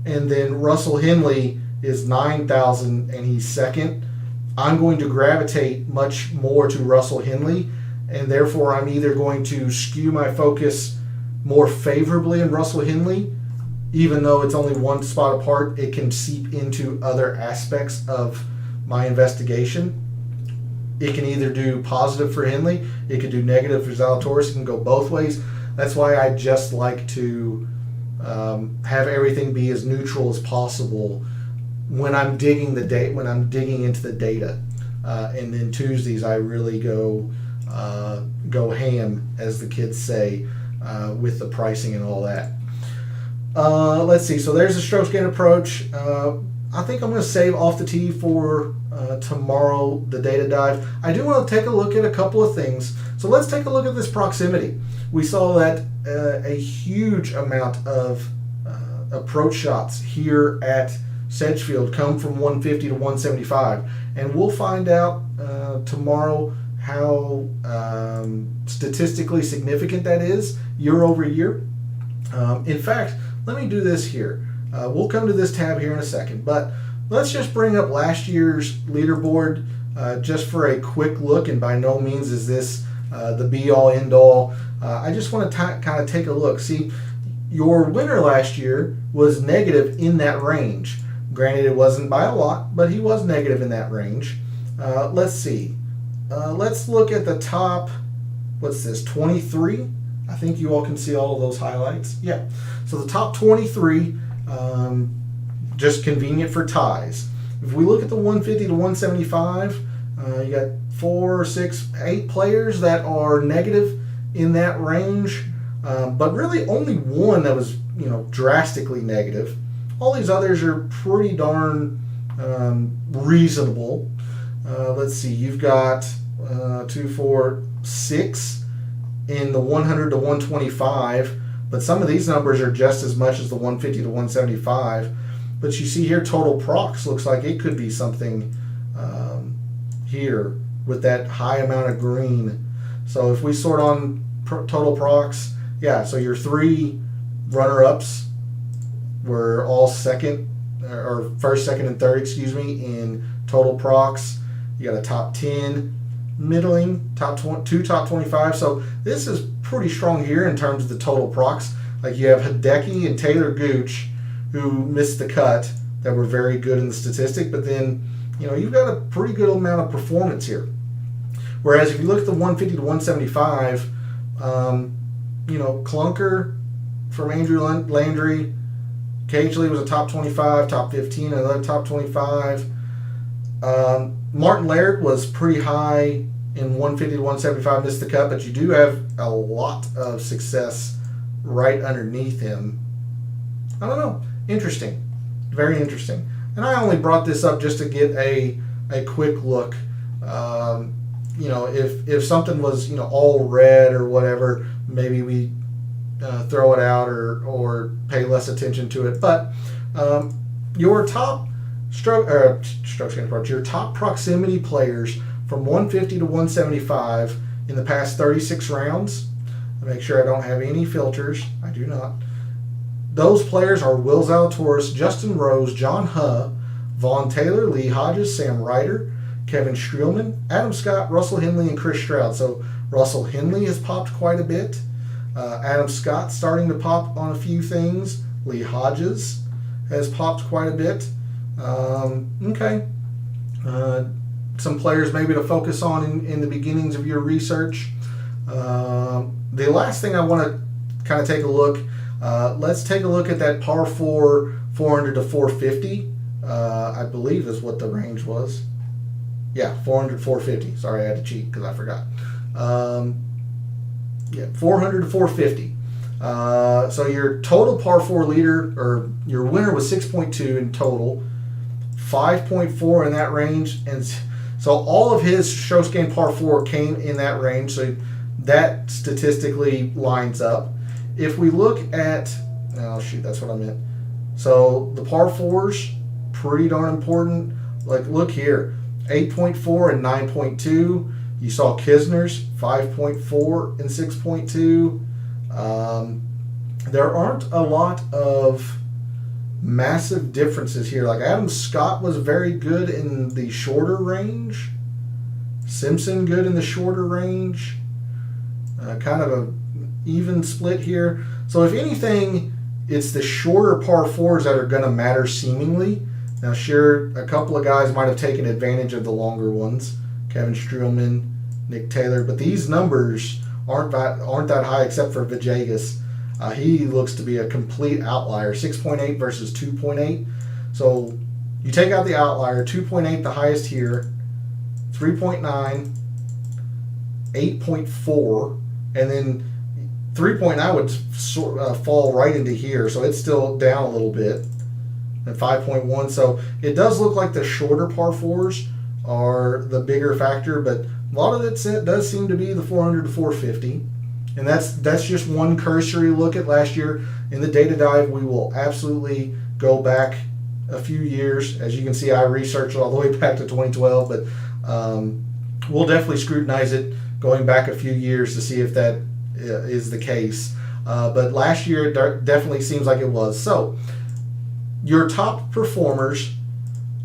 and then Russell Henley is 9,000, and he's second. I'm going to gravitate much more to Russell Henley, and therefore I'm either going to skew my focus more favorably in Russell Henley, even though it's only one spot apart. It can seep into other aspects of my investigation. It can either do positive for Henley, it could do negative for Zalatoris. It can go both ways. That's why I just like to have everything be as neutral as possible when I'm digging into the data. And then Tuesdays I really go ham, as the kids say, with the pricing and all that. Let's see. So there's the strokes gained approach. I think I'm going to save off the tee for tomorrow, the data dive. I do want to take a look at a couple of things. So let's take a look at this proximity. We saw that a huge amount of approach shots here at Sedgefield come from 150 to 175. And we'll find out tomorrow how statistically significant that is year over year. In fact, let me do this here. We'll come to this tab here in a second, but let's just bring up last year's leaderboard just for a quick look, and by no means is this the be-all, end-all. I just want to kind of take a look. See, your winner last year was negative in that range. Granted, it wasn't by a lot, but he was negative in that range. Let's see. Let's look at the top, what's this, 23? I think you all can see all of those highlights. Yeah. So the top 23, just convenient for ties. If we look at the 150 to 175, you got 4, 6, 8 players that are negative in that range, but really only one that was drastically negative. All these others are pretty darn reasonable. Let's see, you've got 2, 4, 6 in the 100 to 125, but some of these numbers are just as much as the 150 to 175. But you see here, total procs looks like it could be something here with that high amount of green. So if we sort on total procs, yeah, so your 3 runner-ups were all second, or first, second, and third, in total procs. You got a top 10, middling, two top 25. So this is pretty strong here in terms of the total procs. Like you have Hideki and Taylor Gooch, who missed the cut, that were very good in the statistic, but then you've got a pretty good amount of performance here. Whereas if you look at the 150 to 175, Clunker from Andrew Landry occasionally was a top 25, top 15, another top 25. Martin Laird was pretty high in 150 to 175, missed the cut, but you do have a lot of success right underneath him. I don't know. Interesting. Very interesting. And I only brought this up just to get a quick look. If something was all red or whatever, maybe we throw it out or pay less attention to it. But your top your top proximity players from 150 to 175 in the past 36 rounds. Make sure I don't have any filters. I do not. Those players are Will Zalatoris, Justin Rose, John Huh, Vaughn Taylor, Lee Hodges, Sam Ryder, Kevin Streelman, Adam Scott, Russell Henley, and Chris Stroud. So Russell Henley has popped quite a bit. Adam Scott starting to pop on a few things. Lee Hodges has popped quite a bit. Okay. Some players maybe to focus on in the beginnings of your research. The last thing I want to kind of take a look, let's take a look at that par 4, 400 to 450. I believe is what the range was. Yeah, 400 450. Sorry, I had to cheat because I forgot. 400 to 450. So your total par 4 leader, or your winner, was 6.2 in total, 5.4 in that range, and so all of his strokes gained par 4 came in that range. So that statistically lines up. If we look at, that's what I meant. So the par 4s, pretty darn important. Like, look here, 8.4 and 9.2. You saw Kisner's 5.4 and 6.2. There aren't a lot of massive differences here. Like Adam Scott was very good in the shorter range. Simpson good in the shorter range. Kind of a even split here. So if anything, it's the shorter par 4s that are going to matter seemingly. Now sure, a couple of guys might have taken advantage of the longer ones. Kevin Streelman, Nick Taylor, but these numbers aren't that high except for Villegas. He looks to be a complete outlier, 6.8 versus 2.8. So you take out the outlier, 2.8 the highest here, 3.9, 8.4, and then 3.9 would fall right into here, so it's still down a little bit at 5.1. So it does look like the shorter par 4s are the bigger factor, but a lot of it does seem to be the 400 to 450. And that's just one cursory look at last year. In the data dive, we will absolutely go back a few years. As you can see, I researched all the way back to 2012, but we'll definitely scrutinize it going back a few years to see if that is the case. But last year, it definitely seems like it was. So your top performers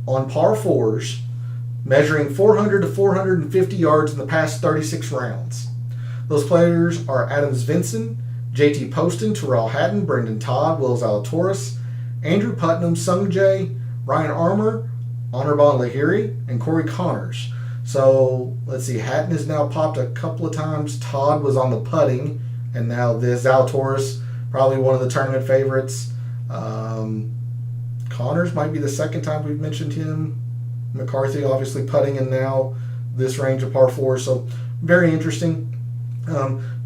on par 4s, measuring 400 to 450 yards in the past 36 rounds. Those players are Adams Vinson, JT Poston, Terrell Hatton, Brendan Todd, Will Zalatoris, Andrew Putnam, Sung Jae, Ryan Armour, Anirban Lahiri, and Corey Connors. So let's see, Hatton has now popped a couple of times. Todd was on the putting, and now this Zalatoris, probably one of the tournament favorites. Connors might be the second time we've mentioned him. McCarthy obviously putting, and now this range of par 4. So very interesting.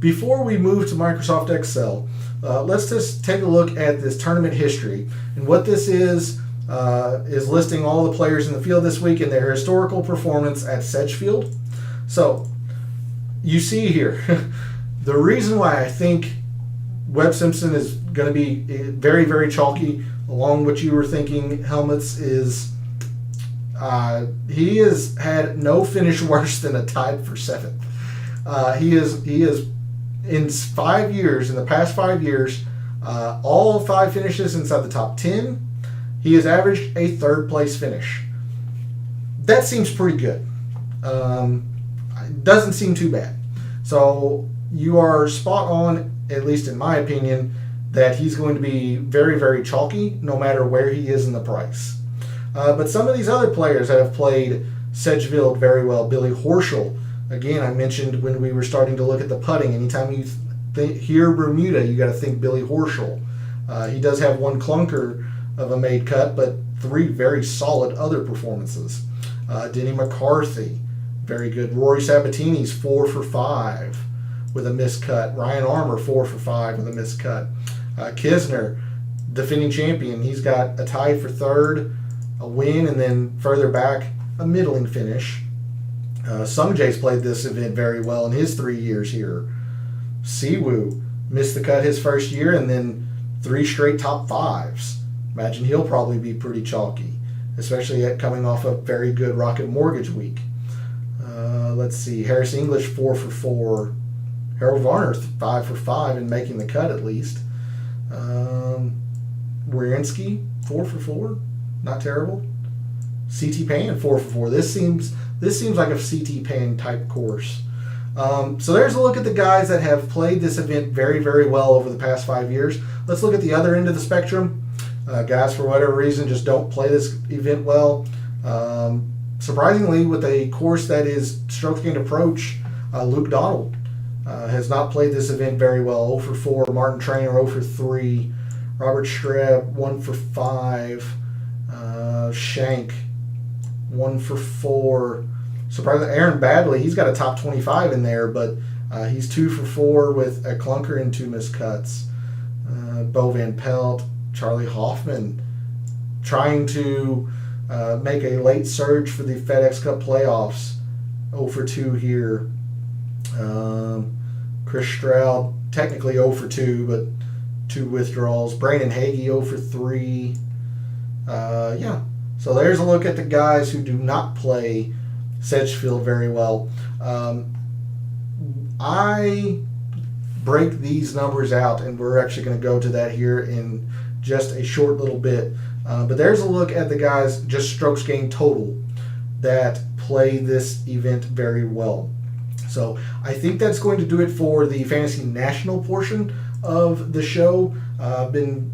Before we move to Microsoft Excel, let's just take a look at this tournament history. And what this is listing all the players in the field this week and their historical performance at Sedgefield. So you see here, the reason why I think Webb Simpson is going to be very, very chalky, along what you were thinking, Helmets, is he has had no finish worse than a tied for 7th. He is in 5 years, in the past 5 years, all 5 finishes inside the top 10. He has averaged a 3rd place finish. That seems pretty good. Doesn't seem too bad. So you are spot on, at least in my opinion, that he's going to be very, very chalky no matter where he is in the price. But some of these other players that have played Sedgefield very well, Billy Horschel, again, I mentioned when we were starting to look at the putting, anytime you hear Bermuda, you got to think Billy Horschel. He does have 1 clunker of a made cut, but 3 very solid other performances. Denny McCarthy, very good. Rory Sabatini's 4 for 5 with a missed cut. Ryan Armour, 4 for 5 with a missed cut. Kisner, defending champion, he's got a tie for 3rd, a win, and then further back, a middling finish. Sungjae's played this event very well in his 3 years here. Siwoo missed the cut his first year and then 3 straight top 5s. Imagine he'll probably be pretty chalky, especially coming off a very good Rocket Mortgage week. Let's see, Harris English 4 for 4. Harold Varner 5 for 5 and making the cut at least. Wierenski 4 for 4, not terrible. CT Pan 4 for 4. This seems like a CT Pan type course. So there's a look at the guys that have played this event very, very well over the past 5 years. Let's look at the other end of the spectrum. Guys, for whatever reason, just don't play this event well. Surprisingly, with a course that is stroke gained approach, Luke Donald has not played this event very well. 0 for 4. Martin Trainer 0 for 3. Robert Streb 1 for 5. Shank 1 for 4. Surprisingly, Aaron Badley, he's got a top 25 in there, but he's 2 for 4 with a clunker and 2 missed cuts. Bo Van Pelt, Charlie Hoffman trying to make a late surge for the FedEx Cup playoffs. 0 for 2 here. Chris Stroud, technically 0 for 2, but 2 withdrawals. Brandon Hagee 0 for 3. So there's a look at the guys who do not play Sedgefield very well. I break these numbers out, and we're actually going to go to that here in just a short little bit. But there's a look at the guys, just strokes gained total, that play this event very well. So I think that's going to do it for the Fantasy National portion of the show. I've been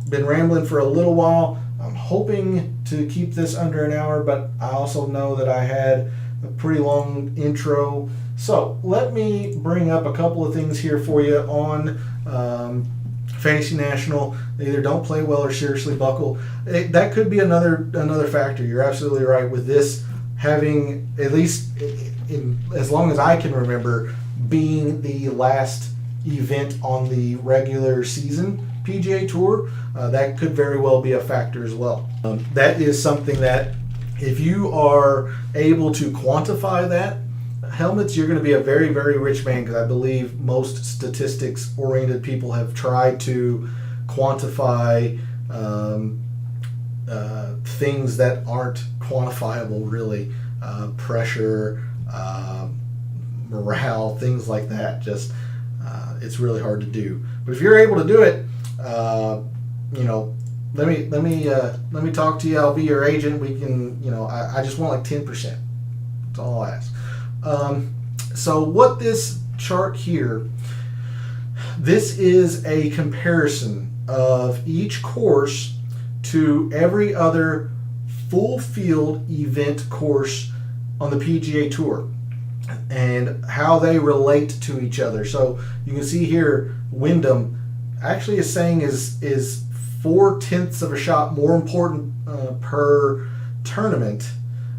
rambling for a little while. I'm hoping to keep this under an hour, but I also know that I had a pretty long intro. So let me bring up a couple of things here for you on Fantasy National. They either don't play well or seriously buckle. That could be another factor. You're absolutely right with this having, at least as long as I can remember, being the last event on the regular season PGA Tour. That could very well be a factor as well. That is something that if you are able to quantify that, Helmets, you're going to be a very, very rich man, because I believe most statistics-oriented people have tried to quantify things that aren't quantifiable, really. Pressure, morale, things like that. Just it's really hard to do. But if you're able to do it, let me talk to you. I'll be your agent. We can, I just want like 10%. That's all I'll ask. So what this chart here, this is a comparison of each course to every other full field event course on the PGA Tour and how they relate to each other. So you can see here, Wyndham actually is saying is 0.4 of a shot more important per tournament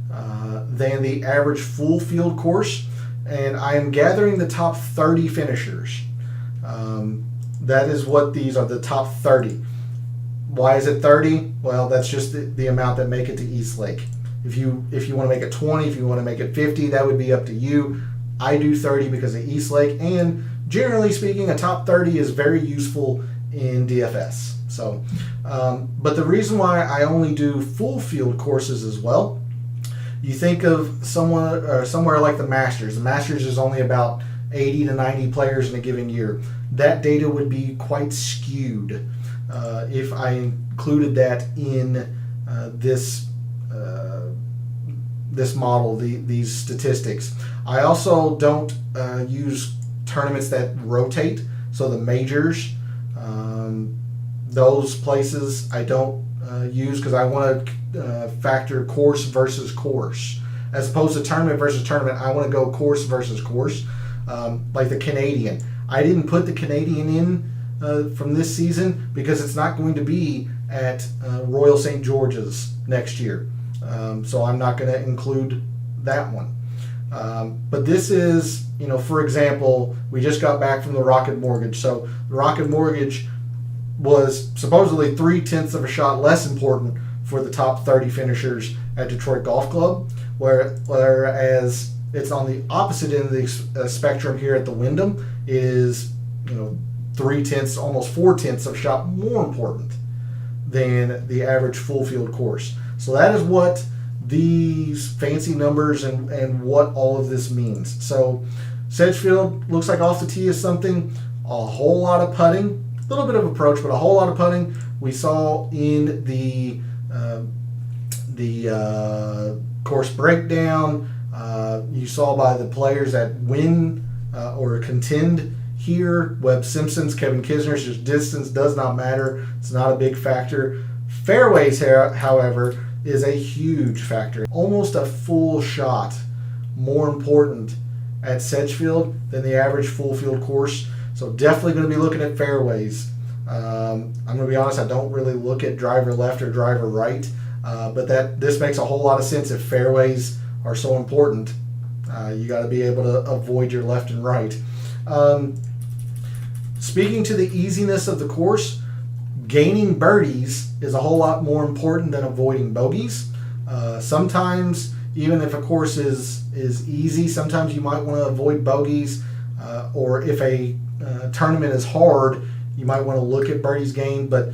than the average full field course. And I am gathering the top 30 finishers. that is what these are, the top 30. Why is it 30? Well, that's just the amount that make it to East Lake. If you want to make it 20, if you want to make it 50, that would be up to you. I do 30 because of East Lake, and generally speaking, a top 30 is very useful in DFS. So, but the reason why I only do full field courses as well, you think of somewhere like the Masters. The Masters is only about 80 to 90 players in a given year. That data would be quite skewed if I included that in this model, these statistics. I also don't use tournaments that rotate, so the majors, those places I don't use because I want to factor course versus course. As opposed to tournament versus tournament, I want to go course versus course. Like the Canadian. I didn't put the Canadian in from this season because it's not going to be at Royal St. George's next year. So I'm not going to include that one. But this is, for example, we just got back from the Rocket Mortgage. So the Rocket Mortgage was supposedly 0.3 of a shot less important for the top 30 finishers at Detroit Golf Club, whereas it's on the opposite end of the spectrum here at the Wyndham. It is, 0.3, almost 0.4 of a shot more important than the average full field course. So that is what these fancy numbers and what all of this means. So Sedgefield looks like off the tee is something, a whole lot of putting, a little bit of approach, but a whole lot of putting. We saw in the course breakdown. You saw by the players that win or contend here. Webb Simpson's, Kevin Kisner's, just distance does not matter. It's not a big factor. Fairways, however, is a huge factor. Almost a full shot more important at Sedgefield than the average full field course. So definitely going to be looking at fairways. I'm going to be honest, I don't really look at driver left or driver right, but this makes a whole lot of sense if fairways are so important. You got to be able to avoid your left and right. Speaking to the easiness of the course, gaining birdies is a whole lot more important than avoiding bogeys. Sometimes, even if a course is easy, sometimes you might want to avoid bogeys, or if a tournament is hard, you might want to look at birdies gained, but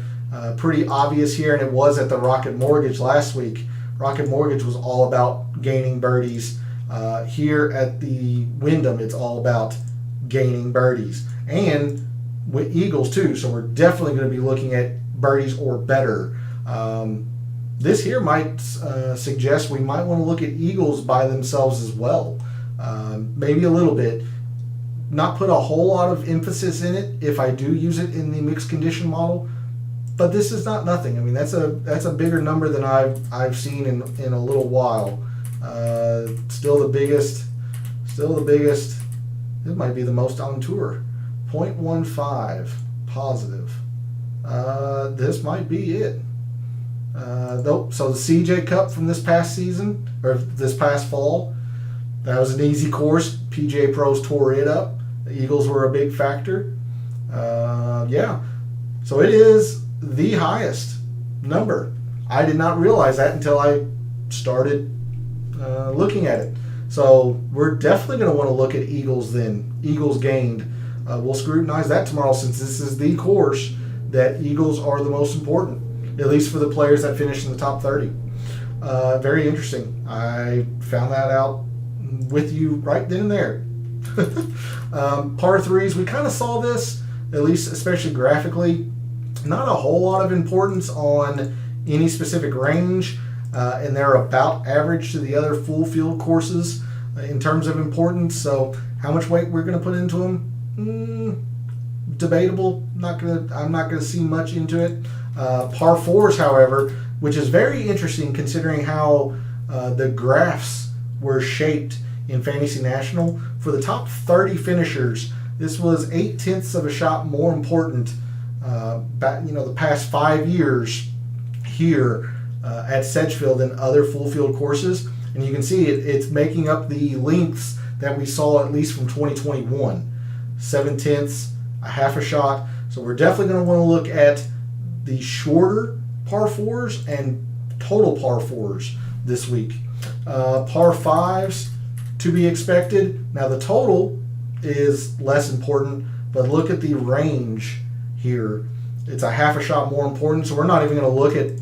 pretty obvious here, and it was at the Rocket Mortgage last week. Rocket Mortgage was all about gaining birdies. Here at the Wyndham, it's all about gaining birdies. And with Eagles too, so we're definitely going to be looking at birdies or better. This here might suggest we might want to look at Eagles by themselves as well. Maybe a little bit. Not put a whole lot of emphasis in it if I do use it in the mixed condition model, but this is not nothing. I mean, that's a bigger number than I've seen in a little while. Still the biggest. It might be the most on tour. 0.15 positive. This might be it. So the CJ Cup from this past season, or this past fall, that was an easy course. PGA Pros tore it up. The Eagles were a big factor. Yeah. So it is the highest number. I did not realize that until I started looking at it. So we're definitely going to want to look at Eagles then. Eagles gained. We'll scrutinize that tomorrow since this is the course that Eagles are the most important, at least for the players that finish in the top 30. Very interesting. I found that out with you right then and there. Par threes, we kind of saw this, at least especially graphically. Not a whole lot of importance on any specific range, and they're about average to the other full field courses in terms of importance. So how much weight we're going to put into them, debatable. I'm not gonna see much into it. Par fours, however, which is very interesting considering how the graphs were shaped in Fantasy National. For the top 30 finishers, this was 0.8 of a shot more important the past 5 years here at Sedgefield than other full field courses. And you can see it's making up the lengths that we saw at least from 2021. 0.7, a half a shot. So we're definitely going to want to look at the shorter par 4s and total par 4s this week. Par 5s to be expected. Now the total is less important, but look at the range here. It's a half a shot more important, so we're not even going to look at,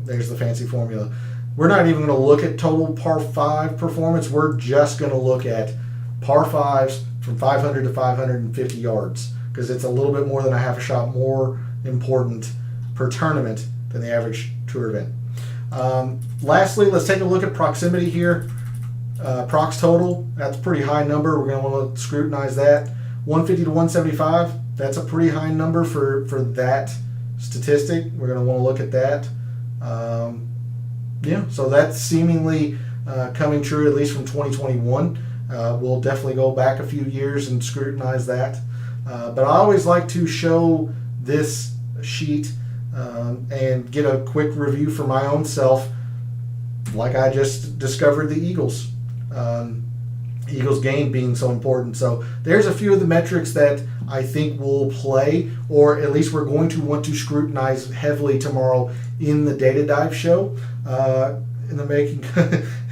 there's the fancy formula. We're not even going to look at total par 5 performance. We're just going to look at par 5s from 500 to 550 yards, because it's a little bit more than a half a shot more important per tournament than the average tour event. Lastly, let's take a look at proximity here. Prox total, that's a pretty high number. We're going to want to scrutinize that. 150 to 175, that's a pretty high number for that statistic. We're going to want to look at that. So that's seemingly coming true, at least from 2021. We'll definitely go back a few years and scrutinize that. But I always like to show this sheet and get a quick review for my own self, like I just discovered the Eagles. Eagles game being so important. So there's a few of the metrics that I think will play, or at least we're going to want to scrutinize heavily tomorrow in the Data Dive show. In the making,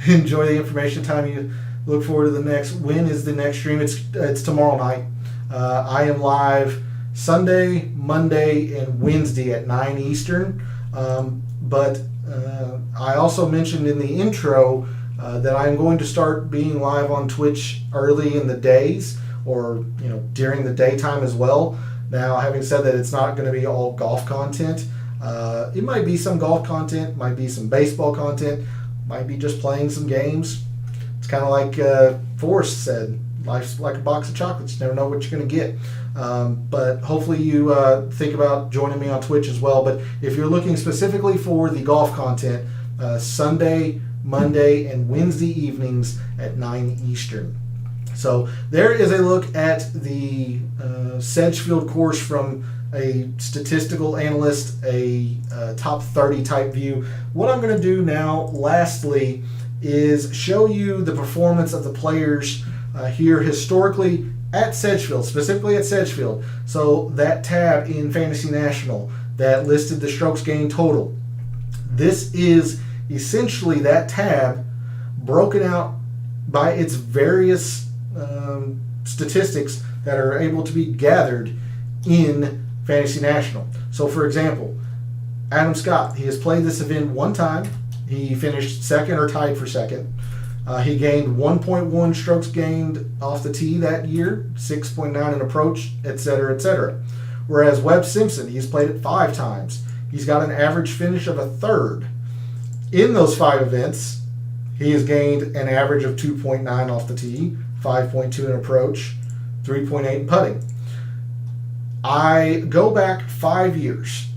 enjoy the information time. You look forward to the next. When is the next stream? It's tomorrow night. I am live Sunday, Monday, and Wednesday at 9 Eastern. But I also mentioned in the intro that I'm going to start being live on Twitch early in the days, or during the daytime as well. Now, having said that, it's not going to be all golf content. It might be some golf content, might be some baseball content, might be just playing some games. It's kind of like Forrest said, life's like a box of chocolates. You never know what you're going to get. But hopefully you think about joining me on Twitch as well. But if you're looking specifically for the golf content, Sunday, Monday, and Wednesday evenings at 9 Eastern. So there is a look at the Sedgefield course from a statistical analyst, a top 30 type view. What I'm going to do now, lastly, is show you the performance of the players here historically at Sedgefield, specifically at Sedgefield. So that tab in Fantasy National that listed the strokes gained total. This is essentially that tab broken out by its various statistics that are able to be gathered in Fantasy National. So for example, Adam Scott, he has played this event one time. He finished second or tied for second. He gained 1.1 strokes gained off the tee that year, 6.9 in approach, etc., etc. Whereas Webb Simpson, he's played it 5 times. He's got an average finish of a third. In those 5 events, he has gained an average of 2.9 off the tee, 5.2 in approach, 3.8 in putting. I go back 5 years.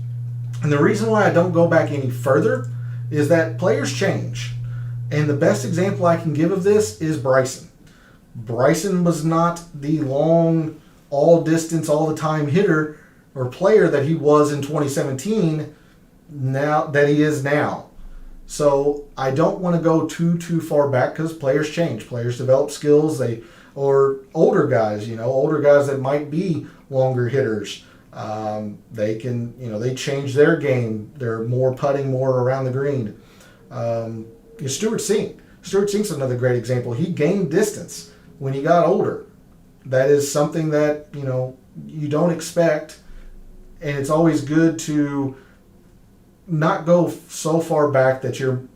And the reason why I don't go back any further is that players change. And the best example I can give of this is Bryson. Bryson was not the long, all-distance, all-the-time hitter or player that he was in 2017 now that he is now. So I don't want to go too far back because players change. Players develop skills. Or older guys, older guys that might be longer hitters. They can, they change their game. They're more putting more around the green. Stuart Sink. Stuart Sink's another great example. He gained distance when he got older. That is something that, you don't expect. And it's always good to not go so far back that you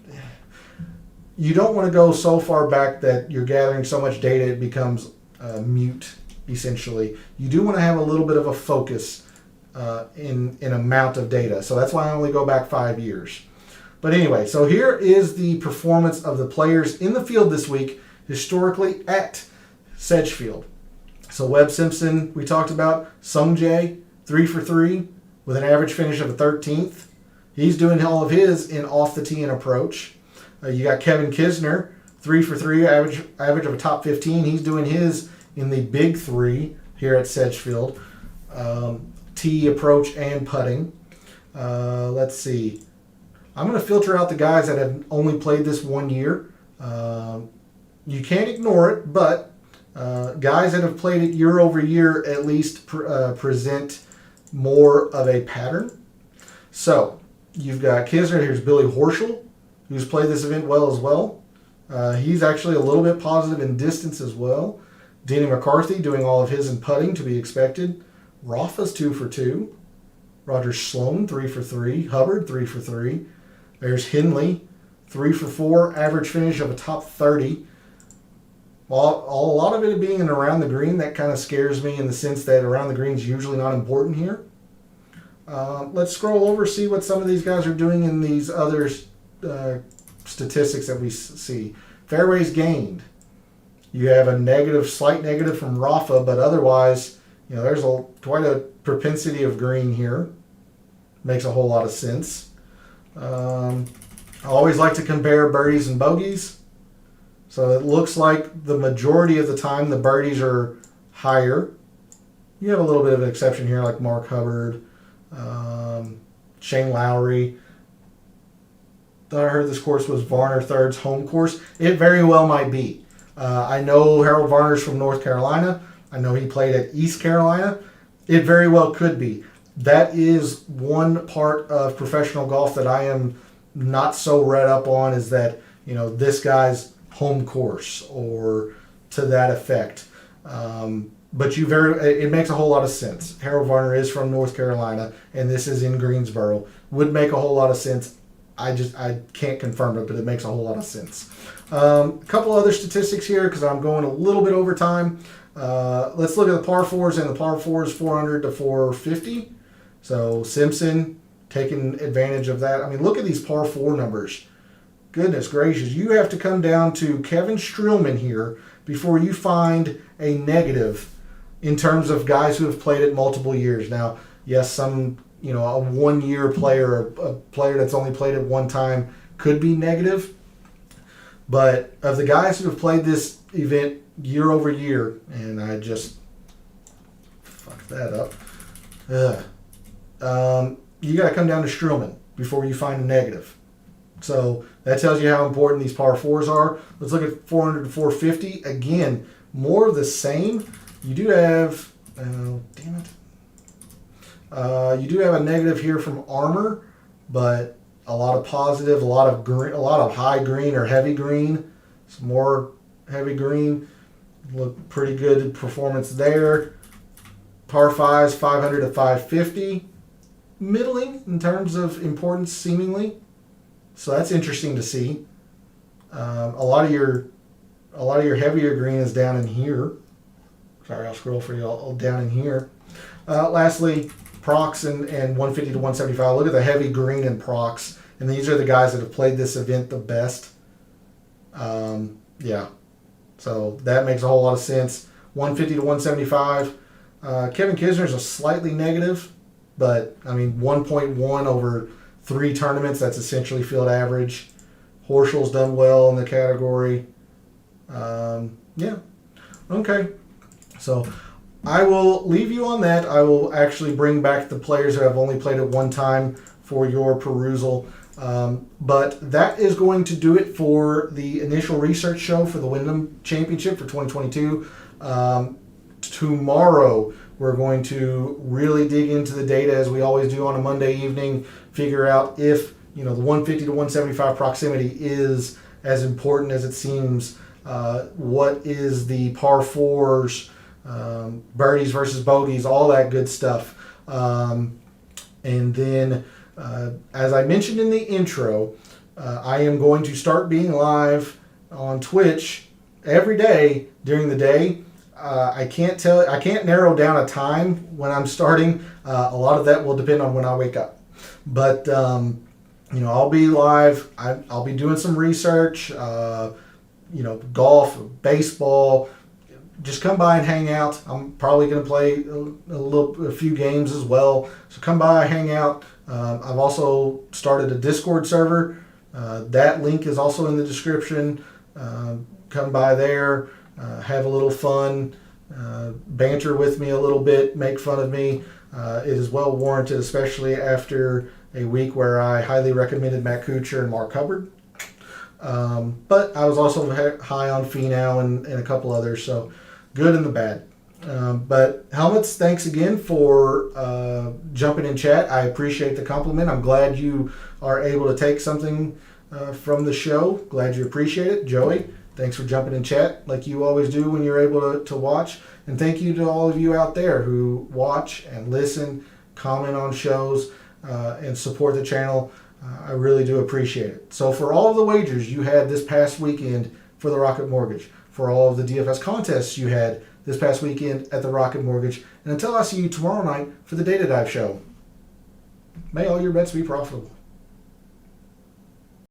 don't want to go so far back that you're gathering so much data it becomes mute, essentially. You do want to have a little bit of a focus in amount of data. So that's why I only go back 5 years. But anyway, so here is the performance of the players in the field this week, historically at Sedgefield. So Webb Simpson, we talked about. Sung Jae, 3 for 3 with an average finish of a 13th. He's doing all of his in off the tee and approach. You got Kevin Kisner, 3 for 3, average of a top 15. He's doing his in the big 3 here at Sedgefield. Tee, approach, and putting. Let's see. I'm going to filter out the guys that have only played this 1 year. You can't ignore it, but guys that have played it year over year at least present more of a pattern. So you've got Kisner. Here's Billy Horschel, who's played this event well as well. He's actually a little bit positive in distance as well. Denny McCarthy doing all of his in putting, to be expected. Rafa's 2 for 2. Roger Sloan 3 for 3. Hubbard 3 for 3. There's Henley 3 for 4. Average finish of a top 30. Well, a lot of it being around the green, that kind of scares me in the sense that around the green is usually not important here. Let's scroll over, see what some of these guys are doing in these other statistics that we see. Fairways gained. You have a negative, slight negative from Rafa, but otherwise, there's quite a propensity of green here. Makes a whole lot of sense. I always like to compare birdies and bogeys. So it looks like the majority of the time the birdies are higher. You have a little bit of an exception here, like Mark Hubbard, Shane Lowry. I heard this course was Varner III's home course. It very well might be. I know Harold Varner's from North Carolina. I know he played at East Carolina. It very well could be. That is one part of professional golf that I am not so read up on, is that, this guy's home course or to that effect. But it makes a whole lot of sense. Harold Varner is from North Carolina, and this is in Greensboro. Would make a whole lot of sense. I can't confirm it, but it makes a whole lot of sense. A couple other statistics here because I'm going a little bit over time. Let's look at the par fours, and the par fours 400 to 450. So Simpson taking advantage of that. I mean, look at these par four numbers. Goodness gracious, you have to come down to Kevin Streelman here before you find a negative in terms of guys who have played it multiple years. Now, yes, some, a one-year player, a player that's only played it one time could be negative. But of the guys who have played this event year over year, and I just fucked that up. You got to come down to Streelman before you find a negative. So that tells you how important these par fours are. Let's look at 400 to 450. Again, more of the same. You do have, you do have a negative here from Armour, but a lot of positive, a lot of green, a lot of high green or heavy green. Some more heavy green. Look pretty good performance there. Par fives, 500 to 550. Middling in terms of importance, seemingly. So that's interesting to see. A lot of your heavier green is down in here. Sorry, I'll scroll for you all down in here. Lastly, Prox and 150 to 175. Look at the heavy green in Prox, and these are the guys that have played this event the best. Yeah, so that makes a whole lot of sense. 150 to 175. Kevin Kisner's a slightly negative, but I mean 1.1 over 3 tournaments, that's essentially field average. Horschel's done well in the category. Yeah. Okay. So I will leave you on that. I will actually bring back the players who have only played it one time for your perusal. But that is going to do it for the initial research show for the Wyndham Championship for 2022. Tomorrow, we're going to really dig into the data as we always do on a Monday evening, figure out if the 150 to 175 proximity is as important as it seems. What is the par fours, birdies versus bogeys, all that good stuff. And then, as I mentioned in the intro, I am going to start being live on Twitch every day during the day. I can't narrow down a time when I'm starting. A lot of that will depend on when I wake up. But I'll be live. I'll be doing some research. Golf, baseball. Just come by and hang out. I'm probably going to play a few games as well. So come by, hang out. I've also started a Discord server. That link is also in the description. Come by there. Have a little fun, banter with me a little bit, make fun of me. It is well warranted, especially after a week where I highly recommended Matt Kuchar and Mark Hubbard. But I was also high on Finau and a couple others, so good and the bad. But Helmets, thanks again for jumping in chat. I appreciate the compliment. I'm glad you are able to take something from the show. Glad you appreciate it. Joey, thanks for jumping in chat like you always do when you're able to watch. And thank you to all of you out there who watch and listen, comment on shows, and support the channel. I really do appreciate it. So for all of the wagers you had this past weekend for the Rocket Mortgage, for all of the DFS contests you had this past weekend at the Rocket Mortgage, and until I see you tomorrow night for the Data Dive Show, may all your bets be profitable.